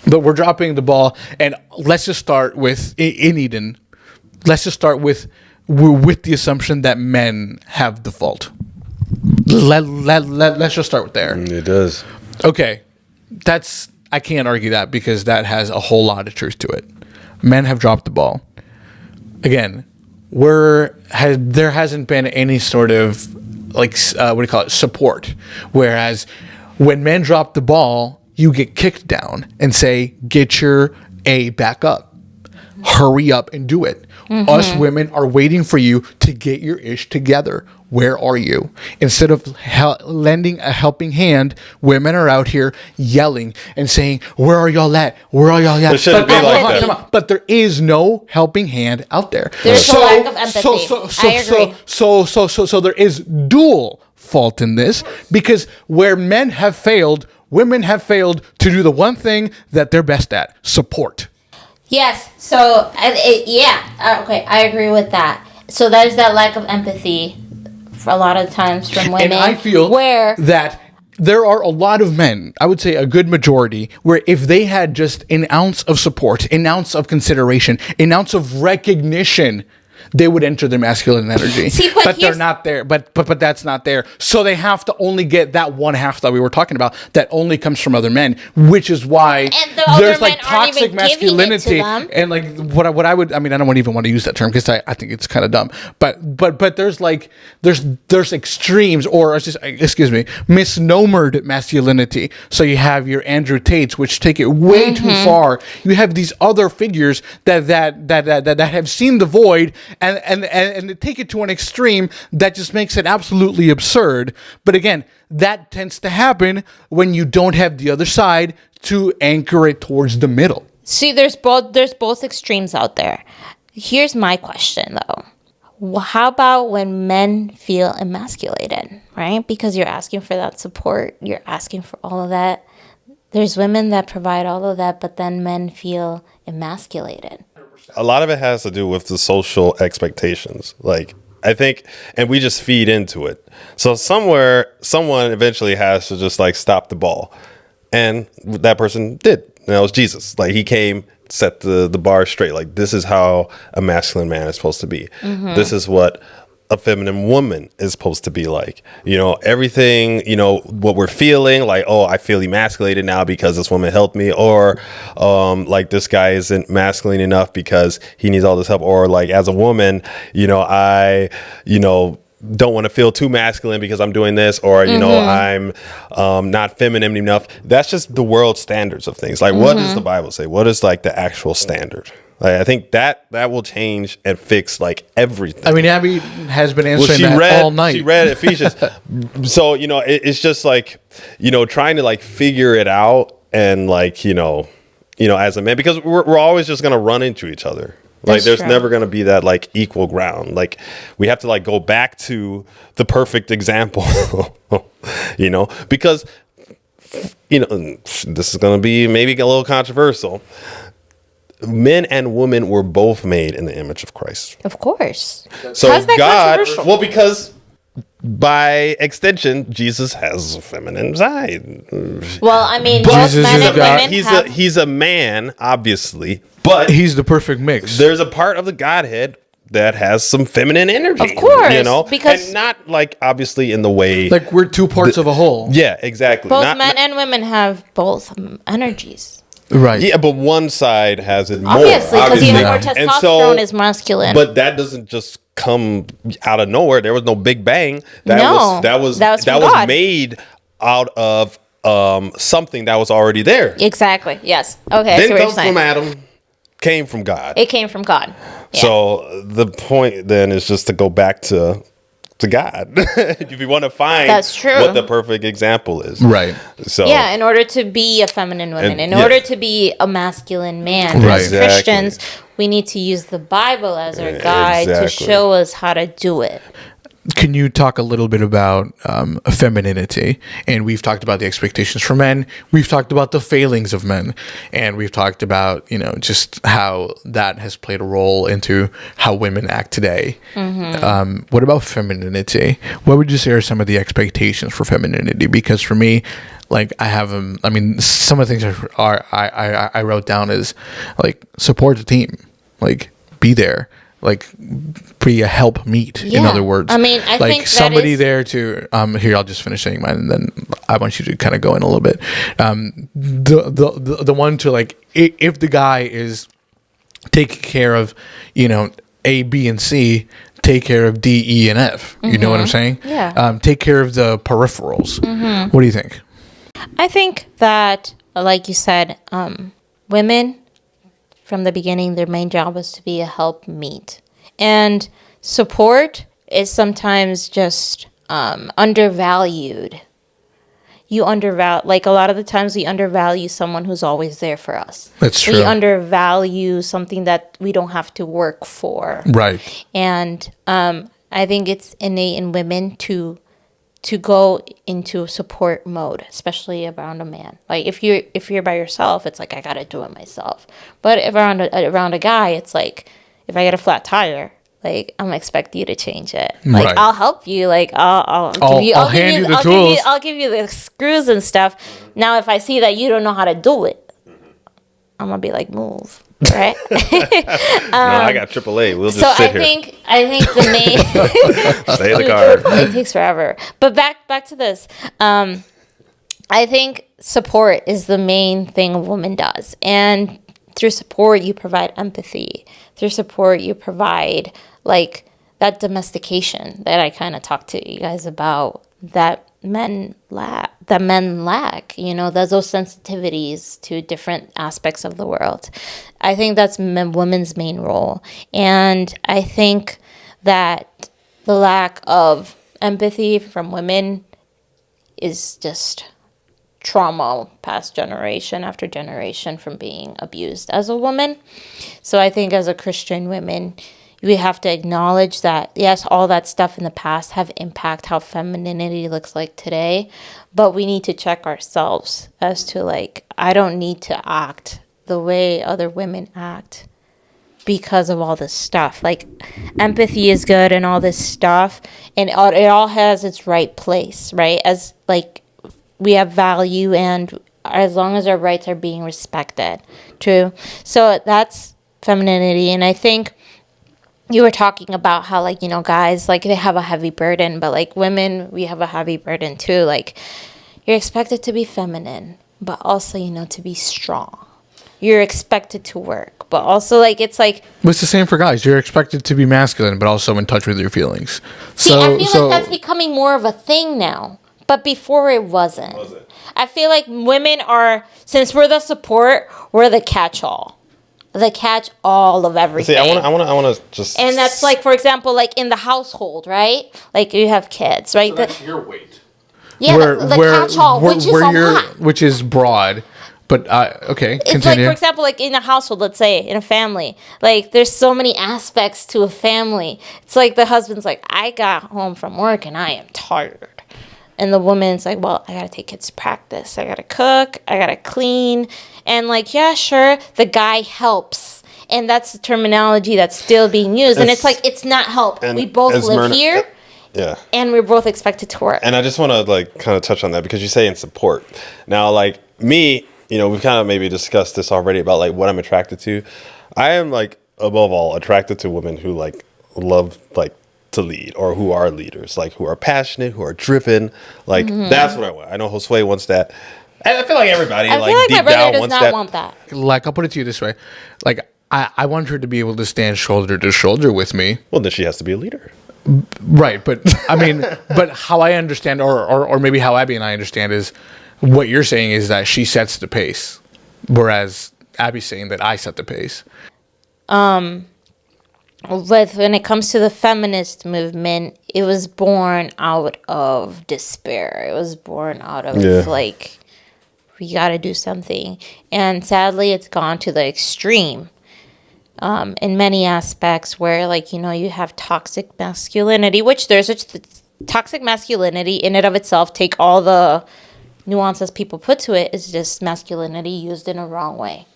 But we're dropping the ball, and let's just start with, in Eden, let's just start with the assumption that men have the fault. Let's just start with there. It does. Okay, I can't argue that, because that has a whole lot of truth to it. Men have dropped the ball. Again, there hasn't been any sort of support. Whereas when men drop the ball, you get kicked down and say, get your A back up. Hurry up and do it. Us women are waiting for you to get your ish together. Where are you? Instead of lending a helping hand, women are out here yelling and saying, where are y'all at? Where are y'all at? It shouldn't be like that. But there is no helping hand out there. There's a lack of empathy. I agree. So there is dual fault in this, because where men have failed, women have failed to do the one thing that they're best at: support. Yes. So, okay, I agree with that. So there's that lack of empathy for a lot of times from women. And I feel that there are a lot of men, I would say a good majority, where if they had just an ounce of support, an ounce of consideration, an ounce of recognition, they would enter their masculine energy. See, but they're not there. But that's not there. So they have to only get that one half that we were talking about, that only comes from other men, which is why there's like toxic masculinity. And like what I don't even want to use that term, because I think it's kind of dumb. But there's like there's extremes, or misnomered masculinity. So you have your Andrew Tates, which take it way too far. You have these other figures that have seen the void and take it to an extreme that just makes it absolutely absurd. But again, that tends to happen when you don't have the other side to anchor it towards the middle. See, there's both extremes out there. Here's my question though. How about when men feel emasculated, right? Because you're asking for that support, you're asking for all of that. There's women that provide all of that, but then men feel emasculated. A lot of it has to do with the social expectations. Like, I think, and we just feed into it. So somewhere, someone eventually has to just like stop the ball. And that person did. And that was Jesus. Like, he came, set the bar straight. Like, this is how a masculine man is supposed to be. This is what a feminine woman is supposed to be like. Everything, what we're feeling, like, oh, I feel emasculated now because this woman helped me, or like, this guy isn't masculine enough because he needs all this help, or like, as a woman, I don't want to feel too masculine because I'm doing this, or I'm not feminine enough. That's just the world standards of things. Like, what does the Bible say? What is like the actual standard Like, I think that will change and fix like everything. I mean, Abby has been answering all night. She read Ephesians. So, it's just like, trying to like figure it out and like, as a man, because we're always just going to run into each other. Like, there's never going to be that like equal ground. Like, we have to like go back to the perfect example, because, this is going to be maybe a little controversial. Men and women were both made in the image of Christ. Of course. So how's that God, controversial? well, because by extension, Jesus has a feminine side. Well, I mean, But both men and women he's a man, obviously, but He's the perfect mix. there's a part of the Godhead that has some feminine energy. Of course, because- and not like obviously in the way Like, we're two parts of a whole. yeah, exactly. both men and women have both energies. Right. Yeah, but one side has it more. Obviously, because you know more And testosterone is masculine. But that doesn't just come out of nowhere. There was no Big Bang. That was from God. made out of something that was already there. Exactly. Yes. Okay. I see Didn't what you're come saying. from Adam. Came from God. It came from God. Yeah. So the point then is just to go back to God. If you want to find That's true. what the perfect example is. Right. So yeah, in order to be a feminine woman, in yeah. order to be a masculine man, Right. as Christians, we need to use the Bible as our guide to Exactly. show us how to do it. Can you talk a little bit about femininity? And we've talked about the expectations for men. We've talked about the failings of men. And we've talked about, just how that has played a role into how women act today. What about femininity? What would you say are some of the expectations for femininity? Because for me, like, I have some of the things I wrote down is like, support the team, like, be there. Like, be a help meet, in other words. I mean, I like think that somebody is- there to here. I'll just finish saying mine, and then I want you to kind of go in a little bit. The one to, like, if the guy is taking care of, A, B, and C, take care of D, E, and F. You know what I'm saying? Yeah. Take care of the peripherals. What do you think? I think that, like you said, women, from the beginning, their main job was to be a helpmeet. And support is sometimes just undervalued. Like, a lot of the times we undervalue someone who's always there for us. That's true. We undervalue something that we don't have to work for. Right. And I think it's innate in women to go into support mode, especially around a man. Like, if you're by yourself, it's like, I gotta do it myself. But if around a guy, it's like, if I get a flat tire, like, I'm gonna expect you to change it. Like, Right. I'll help you. Like, I'll hand you the tools. I'll give you the screws and stuff. Now, if I see that you don't know how to do it, I'm gonna be like, move. Right? no, I got AAA. We'll just So sit I here. think the main Stay in the car. it takes forever. But back to this. I think support is the main thing a woman does. And through support, you provide empathy. Through support, you provide, like, that domestication that I kind of talked to you guys about, that men lack. There's those sensitivities to different aspects of the world. I think that's women's main role. And I think that the lack of empathy from women is just trauma past generation after generation from being abused as a woman. So I think as a Christian woman, we have to acknowledge that, yes, all that stuff in the past have impact how femininity looks like today, but we need to check ourselves as to, like, I don't need to act the way other women act because of all this stuff. Like, empathy is good and all this stuff, and it all has its right place, right? As, like, we have value, and as long as our rights are being respected. True. So that's femininity. And I think you were talking about how, like, guys, like, they have a heavy burden, but, like, women, we have a heavy burden too. Like, you're expected to be feminine, but also, to be strong. You're expected to work, but also, like, it's like... But it's the same for guys. You're expected to be masculine, but also in touch with your feelings. See, I feel like that's becoming more of a thing now. But before it wasn't. I feel like women are, since we're the support, we're the catch-all. the catch all of everything. See, I want to just. And that's like, for example, like in the household, right? Like you have kids, right? So that's your weight. Yeah, the catch-all, which is a lot. Which is broad. But, okay, it's continue. like, for example, like in a household, let's say, in a family. Like, there's so many aspects to a family. It's like the husband's like, I got home from work and I am tired. And the woman's like, well, I got to take kids to practice. I got to cook. I got to clean. And like, yeah, sure, the guy helps. And that's the terminology that's still being used. And it's like, it's not help. We both live here. Yeah. And we're both expected to work. And I just want to like kind of touch on that because you say in support. Now, like me, you know, we've kind of maybe discussed this already about like what I'm attracted to. I am like above all attracted to women who like love like to lead or who are leaders, like who are passionate, who are driven. Like that's what I want. I know Josue wants that. And I feel like everybody I feel like deep my brother down does wants not that. want that. Like, I'll put it to you this way. Like, I want her to be able to stand shoulder to shoulder with me. Well, then she has to be a leader. Right, but I mean, but how I understand, or maybe how Abby and I understand is, what you're saying is that she sets the pace, whereas Abby's saying that I set the pace. When it comes to the feminist movement, it was born out of despair. It was born out of like, we got to do something, and sadly, it's gone to the extreme. In many aspects where, like, you know, you have toxic masculinity, which there's toxic masculinity in and of itself, take all the nuances people put to it, is just masculinity used in a wrong way.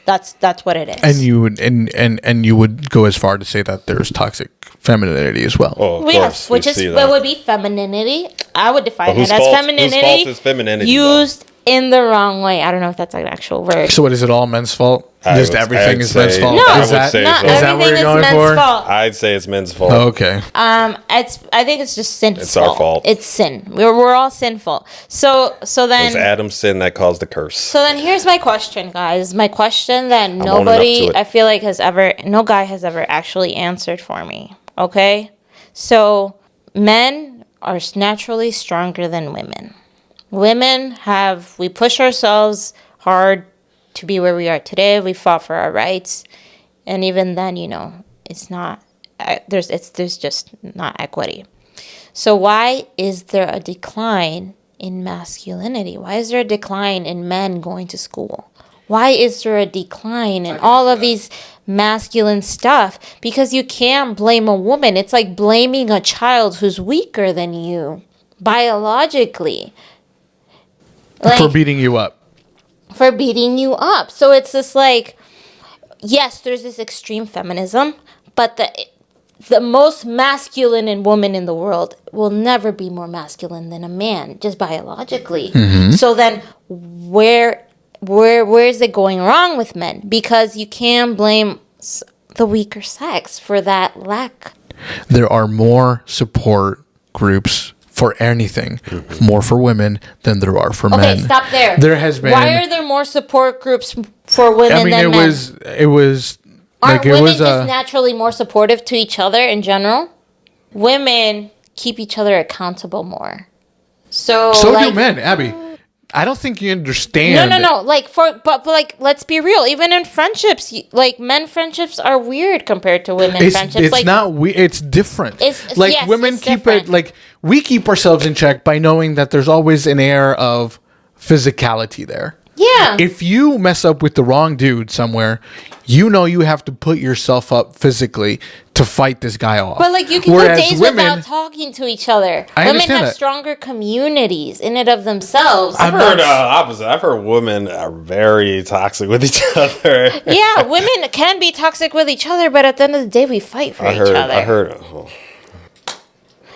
That's what it is. And you would and you would go as far to say that there's toxic femininity as well. Oh, of course, yes, which is what would be femininity. I would define it as femininity. Whose fault is femininity used in the wrong way. I don't know if that's an actual word. So what, is it all men's fault? Just everything is men's fault? No, is that everything what you're going men's for? fault. I'd say it's men's fault. Okay. I think it's just sinful. It's our fault. It's sin. We're all sinful. So then It was Adam's sin that caused the curse. So then here's my question, guys. My question that nobody, I feel like, no guy has ever actually answered for me. Okay? So men are naturally stronger than women. We push ourselves hard to be where we are today. We fought for our rights. And even then, you know, it's not, there's just not equity. So why is there a decline in masculinity? Why is there a decline in men going to school? Why is there a decline in all of these masculine stuff? Because you can't blame a woman. It's like blaming a child who's weaker than you biologically. Like, for beating you up. So it's just like, yes, there's this extreme feminism, but the most masculine woman in the world will never be more masculine than a man, just biologically. Mm-hmm. So then where is it going wrong with men? Because you can blame the weaker sex for that lack. There are more support groups for anything, more for women than there are for men. Okay, stop there. There has been. Why are there more support groups for women than men? It was. Aren't women just naturally more supportive to each other in general? Women keep each other accountable more. So do men, Abby. I don't think you understand. No. But let's be real. Even in friendships, like men friendships are weird compared to women friendships. It's not weird. It's different. Women keep different. it like we keep ourselves in check by knowing that there's always an air of physicality there. Yeah. If you mess up with the wrong dude somewhere, you know you have to put yourself up physically to fight this guy off. But like you can go days without talking to each other. Women have stronger communities in and of themselves. I've heard opposite. I've heard women are very toxic with each other. Yeah, women can be toxic with each other, but at the end of the day, we fight for each other. I heard.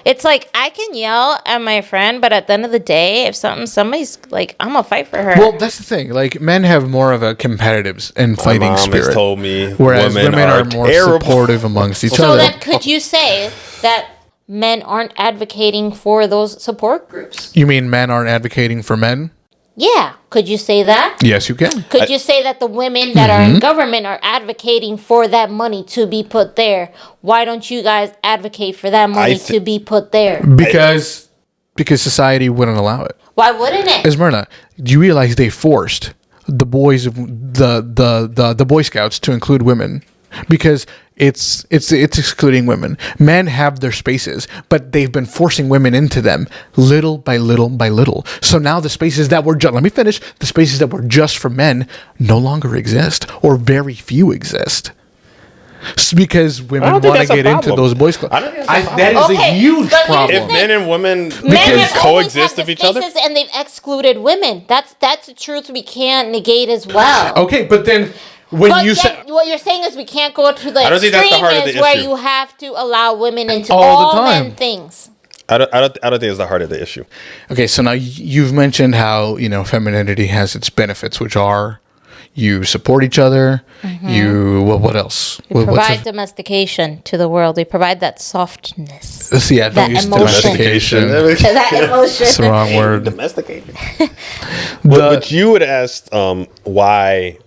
It's like I can yell at my friend, but at the end of the day, if somebody's like, I'm gonna fight for her. Well, that's the thing. Like men have more of a competitive and fighting spirit. My mom has told me, whereas women are more supportive amongst each other. So then, could you say that men aren't advocating for those support groups? You mean men aren't advocating for men? Yeah. Could you say that? Yes, you can. Could you say that the women that are in government are advocating for that money to be put there? Why don't you guys advocate for that money to be put there? Because society wouldn't allow it. Why wouldn't it? Esmeralda, do you realize they forced the boys of the Boy Scouts to include women, because it's excluding women. Men have their spaces, but they've been forcing women into them little by little by little. So now the spaces that were just, let me finish, the spaces that were just for men no longer exist, or very few exist. Because women want to get into those Boy Scouts. That is a huge problem. If men and women Men have always coexist had with the each other, spaces and they've excluded women. That's the truth we can't negate as well. Okay, but then when But you then say what you're saying is we can't go to the I don't think that's the heart of extreme the is where issue. you have to allow women into All the all time. men things. I don't think it's the heart of the issue. Okay, so now you've mentioned how, femininity has its benefits, which are you support each other. You what else? We provide domestication to the world. We provide that softness. Yeah, don't that use emotion. domestication. That emotion. It's the wrong word. Domesticated. But you would ask why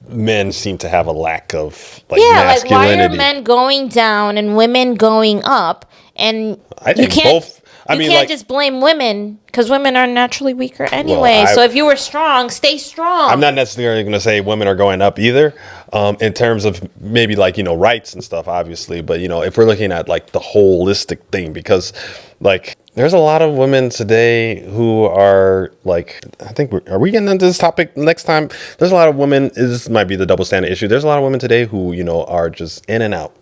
men seem to have a lack of Yeah, like why are masculinity. men going down and women going up? And I think you can't, both. I you mean, can't like, just blame women because women are naturally weaker anyway. I- So if you were strong, stay strong. I'm not necessarily going to say women are going up either, in terms of maybe like, rights and stuff, obviously. But, if we're looking at like the holistic thing, because like there's a lot of women today who are like, are we getting into this topic next time? There's a lot of women, this might be the double standard issue. There's a lot of women today who, are just in and out.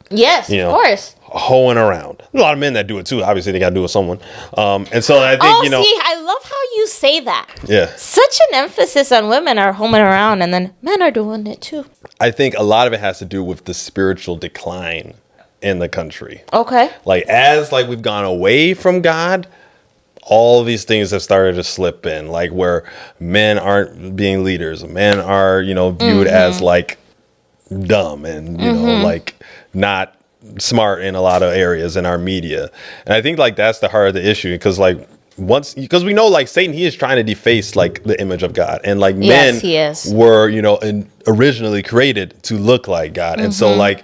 Yes, of course. Hoeing around. A lot of men that do it too. Obviously, they got to do it with someone. And so I think, See, I love how you say that. Yeah. Such an emphasis on women are homing around, and then men are doing it too. I think a lot of it has to do with the spiritual decline in the country. Okay. Like, as like we've gone away from God, all these things have started to slip in, like where men aren't being leaders. Men are, viewed as like dumb and, like not smart in a lot of areas in our media. And I think like that's the heart of the issue, because like because we know like Satan, he is trying to deface like the image of God, and like men he is. were originally created to look like God. And so like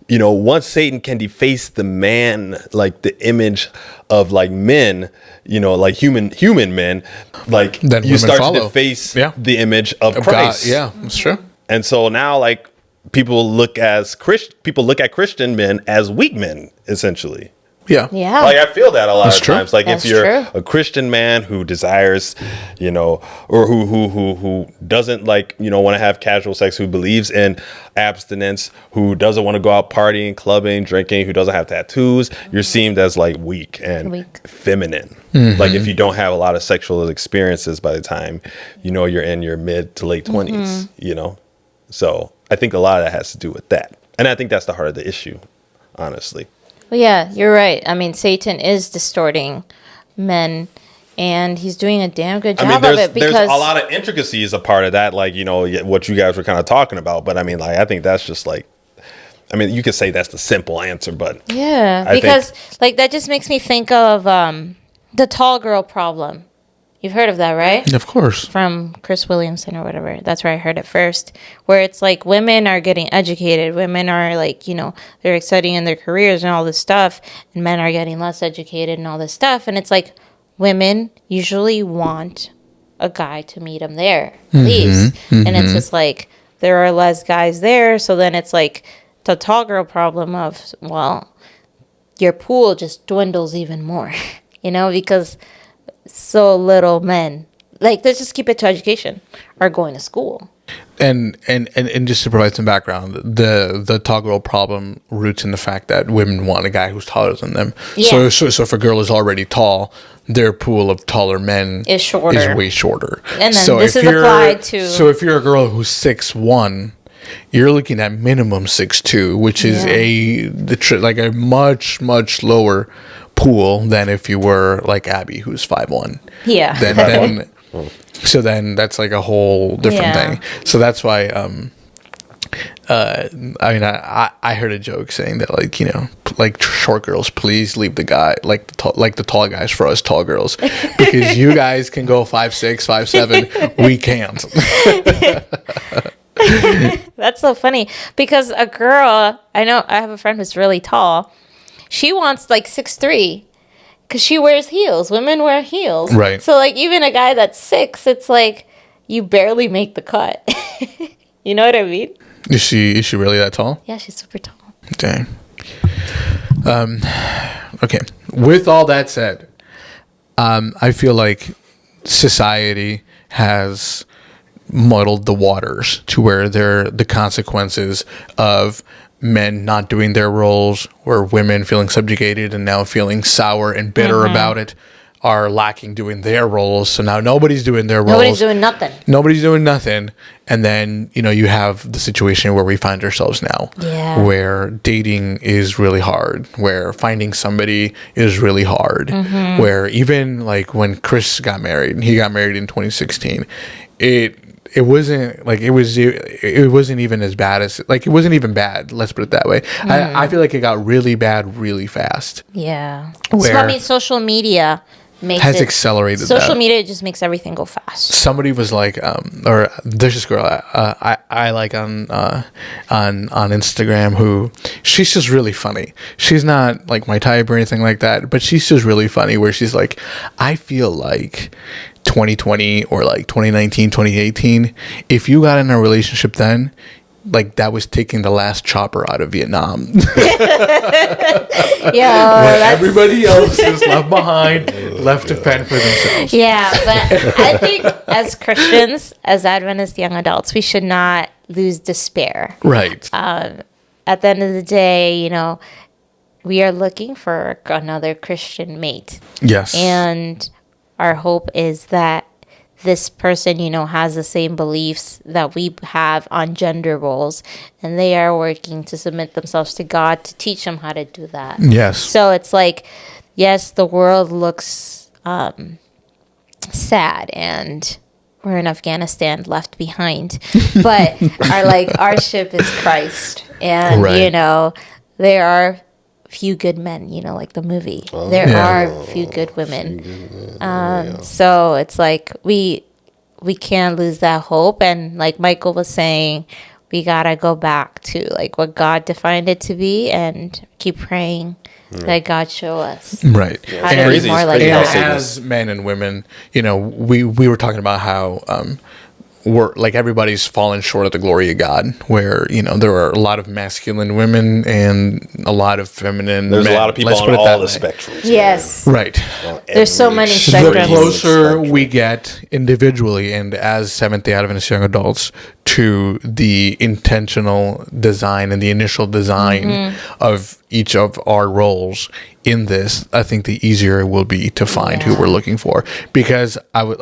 once Satan can deface the man, like the image of like men, like human men, like Then you women start follow. to deface Yeah. the image of God, Christ. yeah, that's true. And so now like people look at Christian men as weak men, essentially. Yeah. Yeah. Like I feel that a lot That's of true. times. Like That's if you're true. a Christian man who desires, or who doesn't like, want to have casual sex, who believes in abstinence, who doesn't want to go out partying, clubbing, drinking, who doesn't have tattoos, you're seen as like weak and feminine. Like if you don't have a lot of sexual experiences by the time, you're in your mid to late 20s, So I think a lot of that has to do with that. And I think that's the heart of the issue, honestly. Well, yeah, you're right. I mean, Satan is distorting men, and he's doing a damn good job of it because there's a lot of intricacies a part of that, like, what you guys were kind of talking about. But I mean, like, I think that's just like, you could say that's the simple answer, but yeah, because like that just makes me think of the tall girl problem. You've heard of that, right? Of course. From Chris Williamson or whatever. That's where I heard it first. Where it's like women are getting educated. Women are like, they're exciting in their careers and all this stuff. And men are getting less educated and all this stuff. And it's like women usually want a guy to meet them there, at least. And it's just like there are less guys there. So then it's like the tall girl problem of, well, your pool just dwindles even more, because so little men, like, let's just keep it to education, are going to school. And just to provide some background, the tall girl problem roots in the fact that women want a guy who's taller than them. Yeah. So if a girl is already tall, their pool of taller men Is shorter. is way shorter. And then so this if is you're- applied to- So if you're a girl who's 6'1", you're looking at minimum 6'2", which is like a much lower pool than if you were like Abby, who's 5'1". Yeah. Then that's like a whole different thing. So that's why I heard a joke saying that like short girls, please leave the guy like the tall guys for us tall girls, because you guys can go 5'6", 5'7", we can't. That's so funny because a girl, I have a friend who's really tall. She wants like 6'3", because she wears heels. Women wear heels. Right. So like even a guy that's 6, it's like, you barely make the cut. You know what I mean? Is she really that tall? Yeah, she's super tall. Dang. Okay. With all that said, I feel like society has muddled the waters to where the consequences of men not doing their roles, or women feeling subjugated and now feeling sour and bitter about it, are lacking doing their roles. So now nobody's doing their roles. Nobody's doing nothing. Nobody's doing nothing. And then, you have the situation where we find ourselves now. Yeah. Where dating is really hard. Where finding somebody is really hard. Where even like when Chris got married, he got married in 2016, it wasn't like it wasn't even as bad as, like, it wasn't even bad, let's put it that way. I feel like it got really bad really fast. Yeah. Where- So, I mean, social media has accelerated social that. media just makes everything go fast. Somebody was like, or there's this girl I like on Instagram who, she's just really funny. She's not like my type or anything like that, but she's just really funny, where she's like, I feel like 2020 or like 2019, 2018, if you got in a relationship then, like that was taking the last chopper out of Vietnam. Yeah, Where everybody else is left behind, left to fend for themselves. yeah, but I think as Christians, as Adventist young adults, we should not lose despair. Right. At the end of the day, we are looking for another Christian mate. Yes. And our hope is that this person, has the same beliefs that we have on gender roles, and they are working to submit themselves to God to teach them how to do that. Yes. So it's like, yes, the world looks sad, and we're in Afghanistan left behind, but our ship is Christ, and Right. there are few good men, like the movie. There are few good women. So it's like we can't lose that hope. And like Michael was saying, we gotta go back to like what God defined it to be, and keep praying that God show us Right. how to be more like And that. as men and women, we were talking about how we're like, everybody's fallen short of the glory of God, where there are a lot of masculine women and a lot of feminine There's men. a lot of people Let's put on it that all the way. spectrums. Yes. Right. There's so many The spectrums. closer we get individually and as Seventh-day Adventist young adults to the intentional design and the initial design of each of our roles in this, I think the easier it will be to find who we're looking for. Because I'll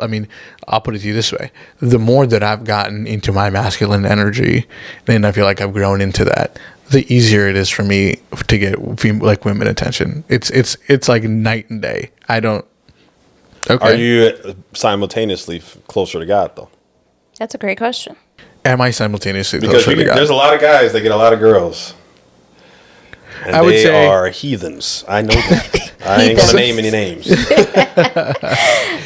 put it to you this way: the more that I've gotten into my masculine energy, and I feel like I've grown into that, the easier it is for me to get like women attention. It's like night and day. I don't. Okay. Are you simultaneously closer to God though? That's a great question. Am I simultaneously Because closer to God? there's a lot of guys that get a lot of girls. And I would they say- are heathens. I know that. I ain't gonna name any names.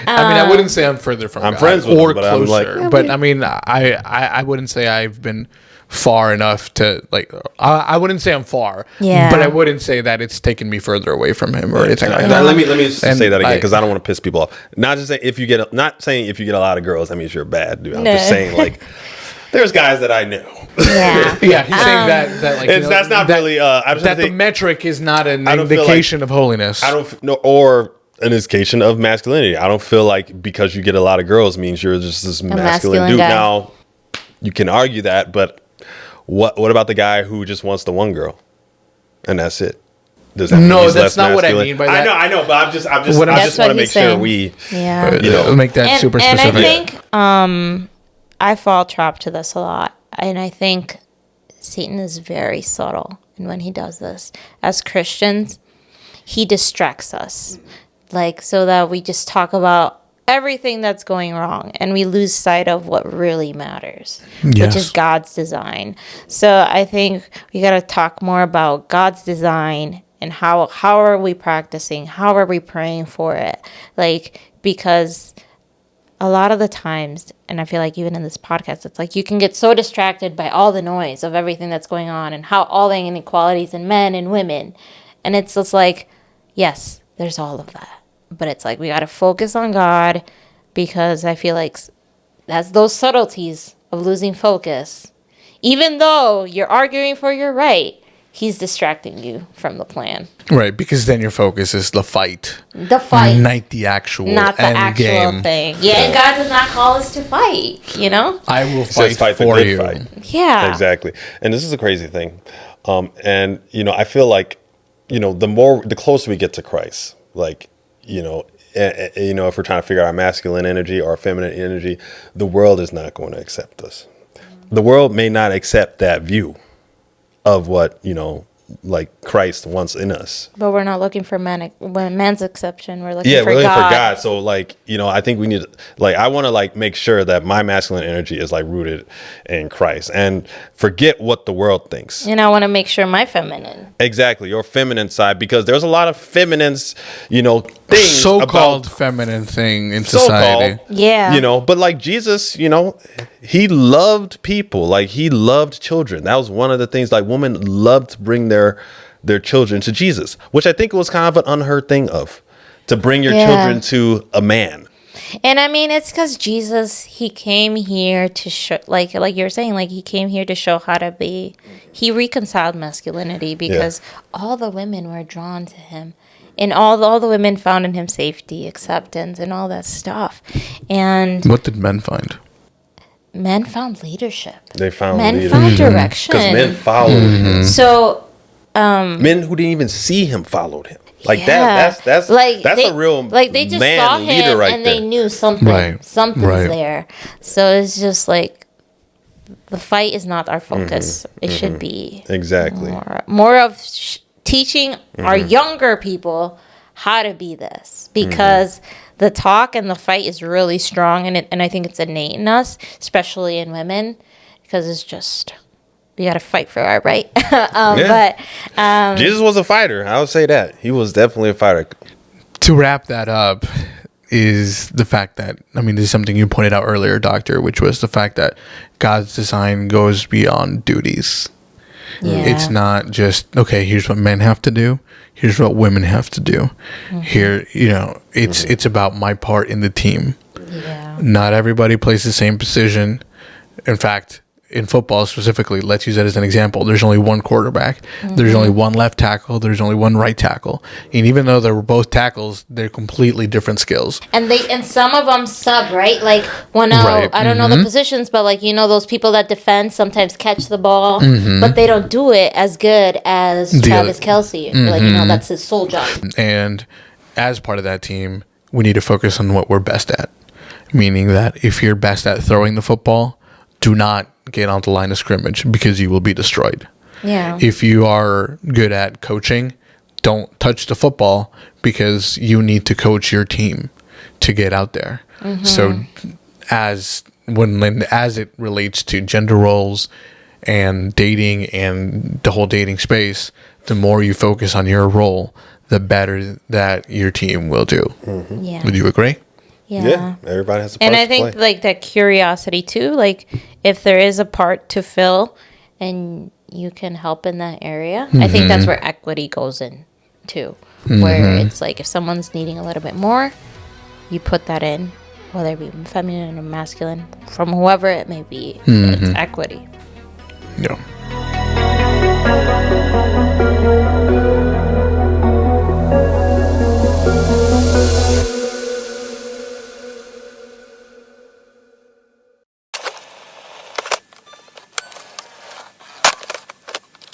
I wouldn't say I'm further from I'm God friends with or him, but I'm closer. like- but I wouldn't say I've been far enough to like. I wouldn't say I'm far. Yeah. But I wouldn't say that it's taken me further away from him or anything like that. Let me say And that again, I- because I don't want to piss people off. Not saying if you get a lot of girls, that means you're bad, dude. I'm just No. saying, like, there's guys that I know. Yeah. Yeah, he's saying that like That's not really. I just that the think metric is not an I don't feel indication of holiness. I don't know, or an indication of masculinity. I don't feel like because you get a lot of girls means you're just this masculine masculine dude. guy. Now, you can argue that, but what about the guy who just wants the one girl, and that's it? Does that mean No, he's that's less not what I masculine? mean by that. I know, but I'm just What I'm- I just That's want what to make he's sure saying. we. Yeah. You know. Make that super and specific. I think I fall trap to this a lot. And I think Satan is very subtle. And when he does this, as Christians, he distracts us. Like, so that we just talk about everything that's going wrong and we lose sight of what really matters, which Yes. is God's design. So I think we got to talk more about God's design and how are we practicing? How are we praying for it? Like, because a lot of the times, and I feel like even in this podcast, it's like you can get so distracted by all the noise of everything that's going on and how all the inequalities in men and women. And it's just like, yes, there's all of that. But it's like we got to focus on God, because I feel like that's those subtleties of losing focus. Even though you're arguing for your right, he's distracting you from the plan. Right, because then your focus is the fight. The fight. Not the actual Not the end actual game. thing. Yeah, and God does not call us to fight, you know? I will It says fight the for good you. fight. Yeah. Exactly. And this is a crazy thing. And, you know, I feel like, you know, the closer we get to Christ, like, you know, if we're trying to figure out our masculine energy or our feminine energy, the world is not going to accept us. The world may not accept that view of what, you know, like Christ wants in us. But we're not looking for man's exception. We're looking Yeah, for we're looking God. for God. So, like, you know, I think we need, like, I want to, like, make sure that my masculine energy is, like, rooted in Christ and forget what the world thinks. And I want to make sure my feminine. Exactly, your feminine side, because there's a lot of feminines, you know, things So-called about feminine thing in society. so-called, Yeah. you know, but like Jesus, you know, he loved people, like he loved children. That was one of the things, like women loved to bring their children to Jesus, which I think was kind of an unheard thing to bring your children to a man. And I mean, it's because Jesus, he came here to show, like you were saying, like he came here to show how to be. He reconciled masculinity because all the women were drawn to him. And all the women found in him safety, acceptance, and all that stuff. And What did men find? men found leadership. They found Men leadership. found direction. Because men followed him. So Men who didn't even see him followed him. Like yeah. that's like that's they, a real like they just man saw leader him right and there. they knew something. Right. Something's Right. there. So it's just like the fight is not our focus. It should be Exactly. more of teaching our younger people how to be this, because the talk and the fight is really strong, and I think it's innate in us, especially in women, because it's just we got to fight for our right. But Jesus was a fighter. I would say that. He was definitely a fighter. To wrap that up is the fact that, I mean, this is something you pointed out earlier, Doctor, which was the fact that God's design goes beyond duties. yeah. It's not just, okay, here's what men have to do, here's what women have to do. Here, you know, it's about my part in the team. Yeah. Not everybody plays the same position. In fact, in football specifically, let's use that as an example. There's only one quarterback. There's only one left tackle. There's only one right tackle. And even though they're both tackles, they're completely different skills. And some of them sub, right? Like Right. I don't know the positions, but like, you know, those people that defend sometimes catch the ball, but they don't do it as good as Travis Kelce. Like, you know, that's his sole job. And as part of that team, we need to focus on what we're best at. Meaning that if you're best at throwing the football, do not get on the line of scrimmage because you will be destroyed. Yeah. If you are good at coaching, don't touch the football because you need to coach your team to get out there. So as it relates to gender roles and dating and the whole dating space, the more you focus on your role, the better that your team will do. Yeah. Would you agree? Yeah, everybody has a part And I to think play. like that curiosity too, like if there is a part to fill and you can help in that area, I think that's where equity goes in too. Where it's like if someone's needing a little bit more, you put that in, whether it be feminine or masculine, from whoever it may be. It's equity. Yeah.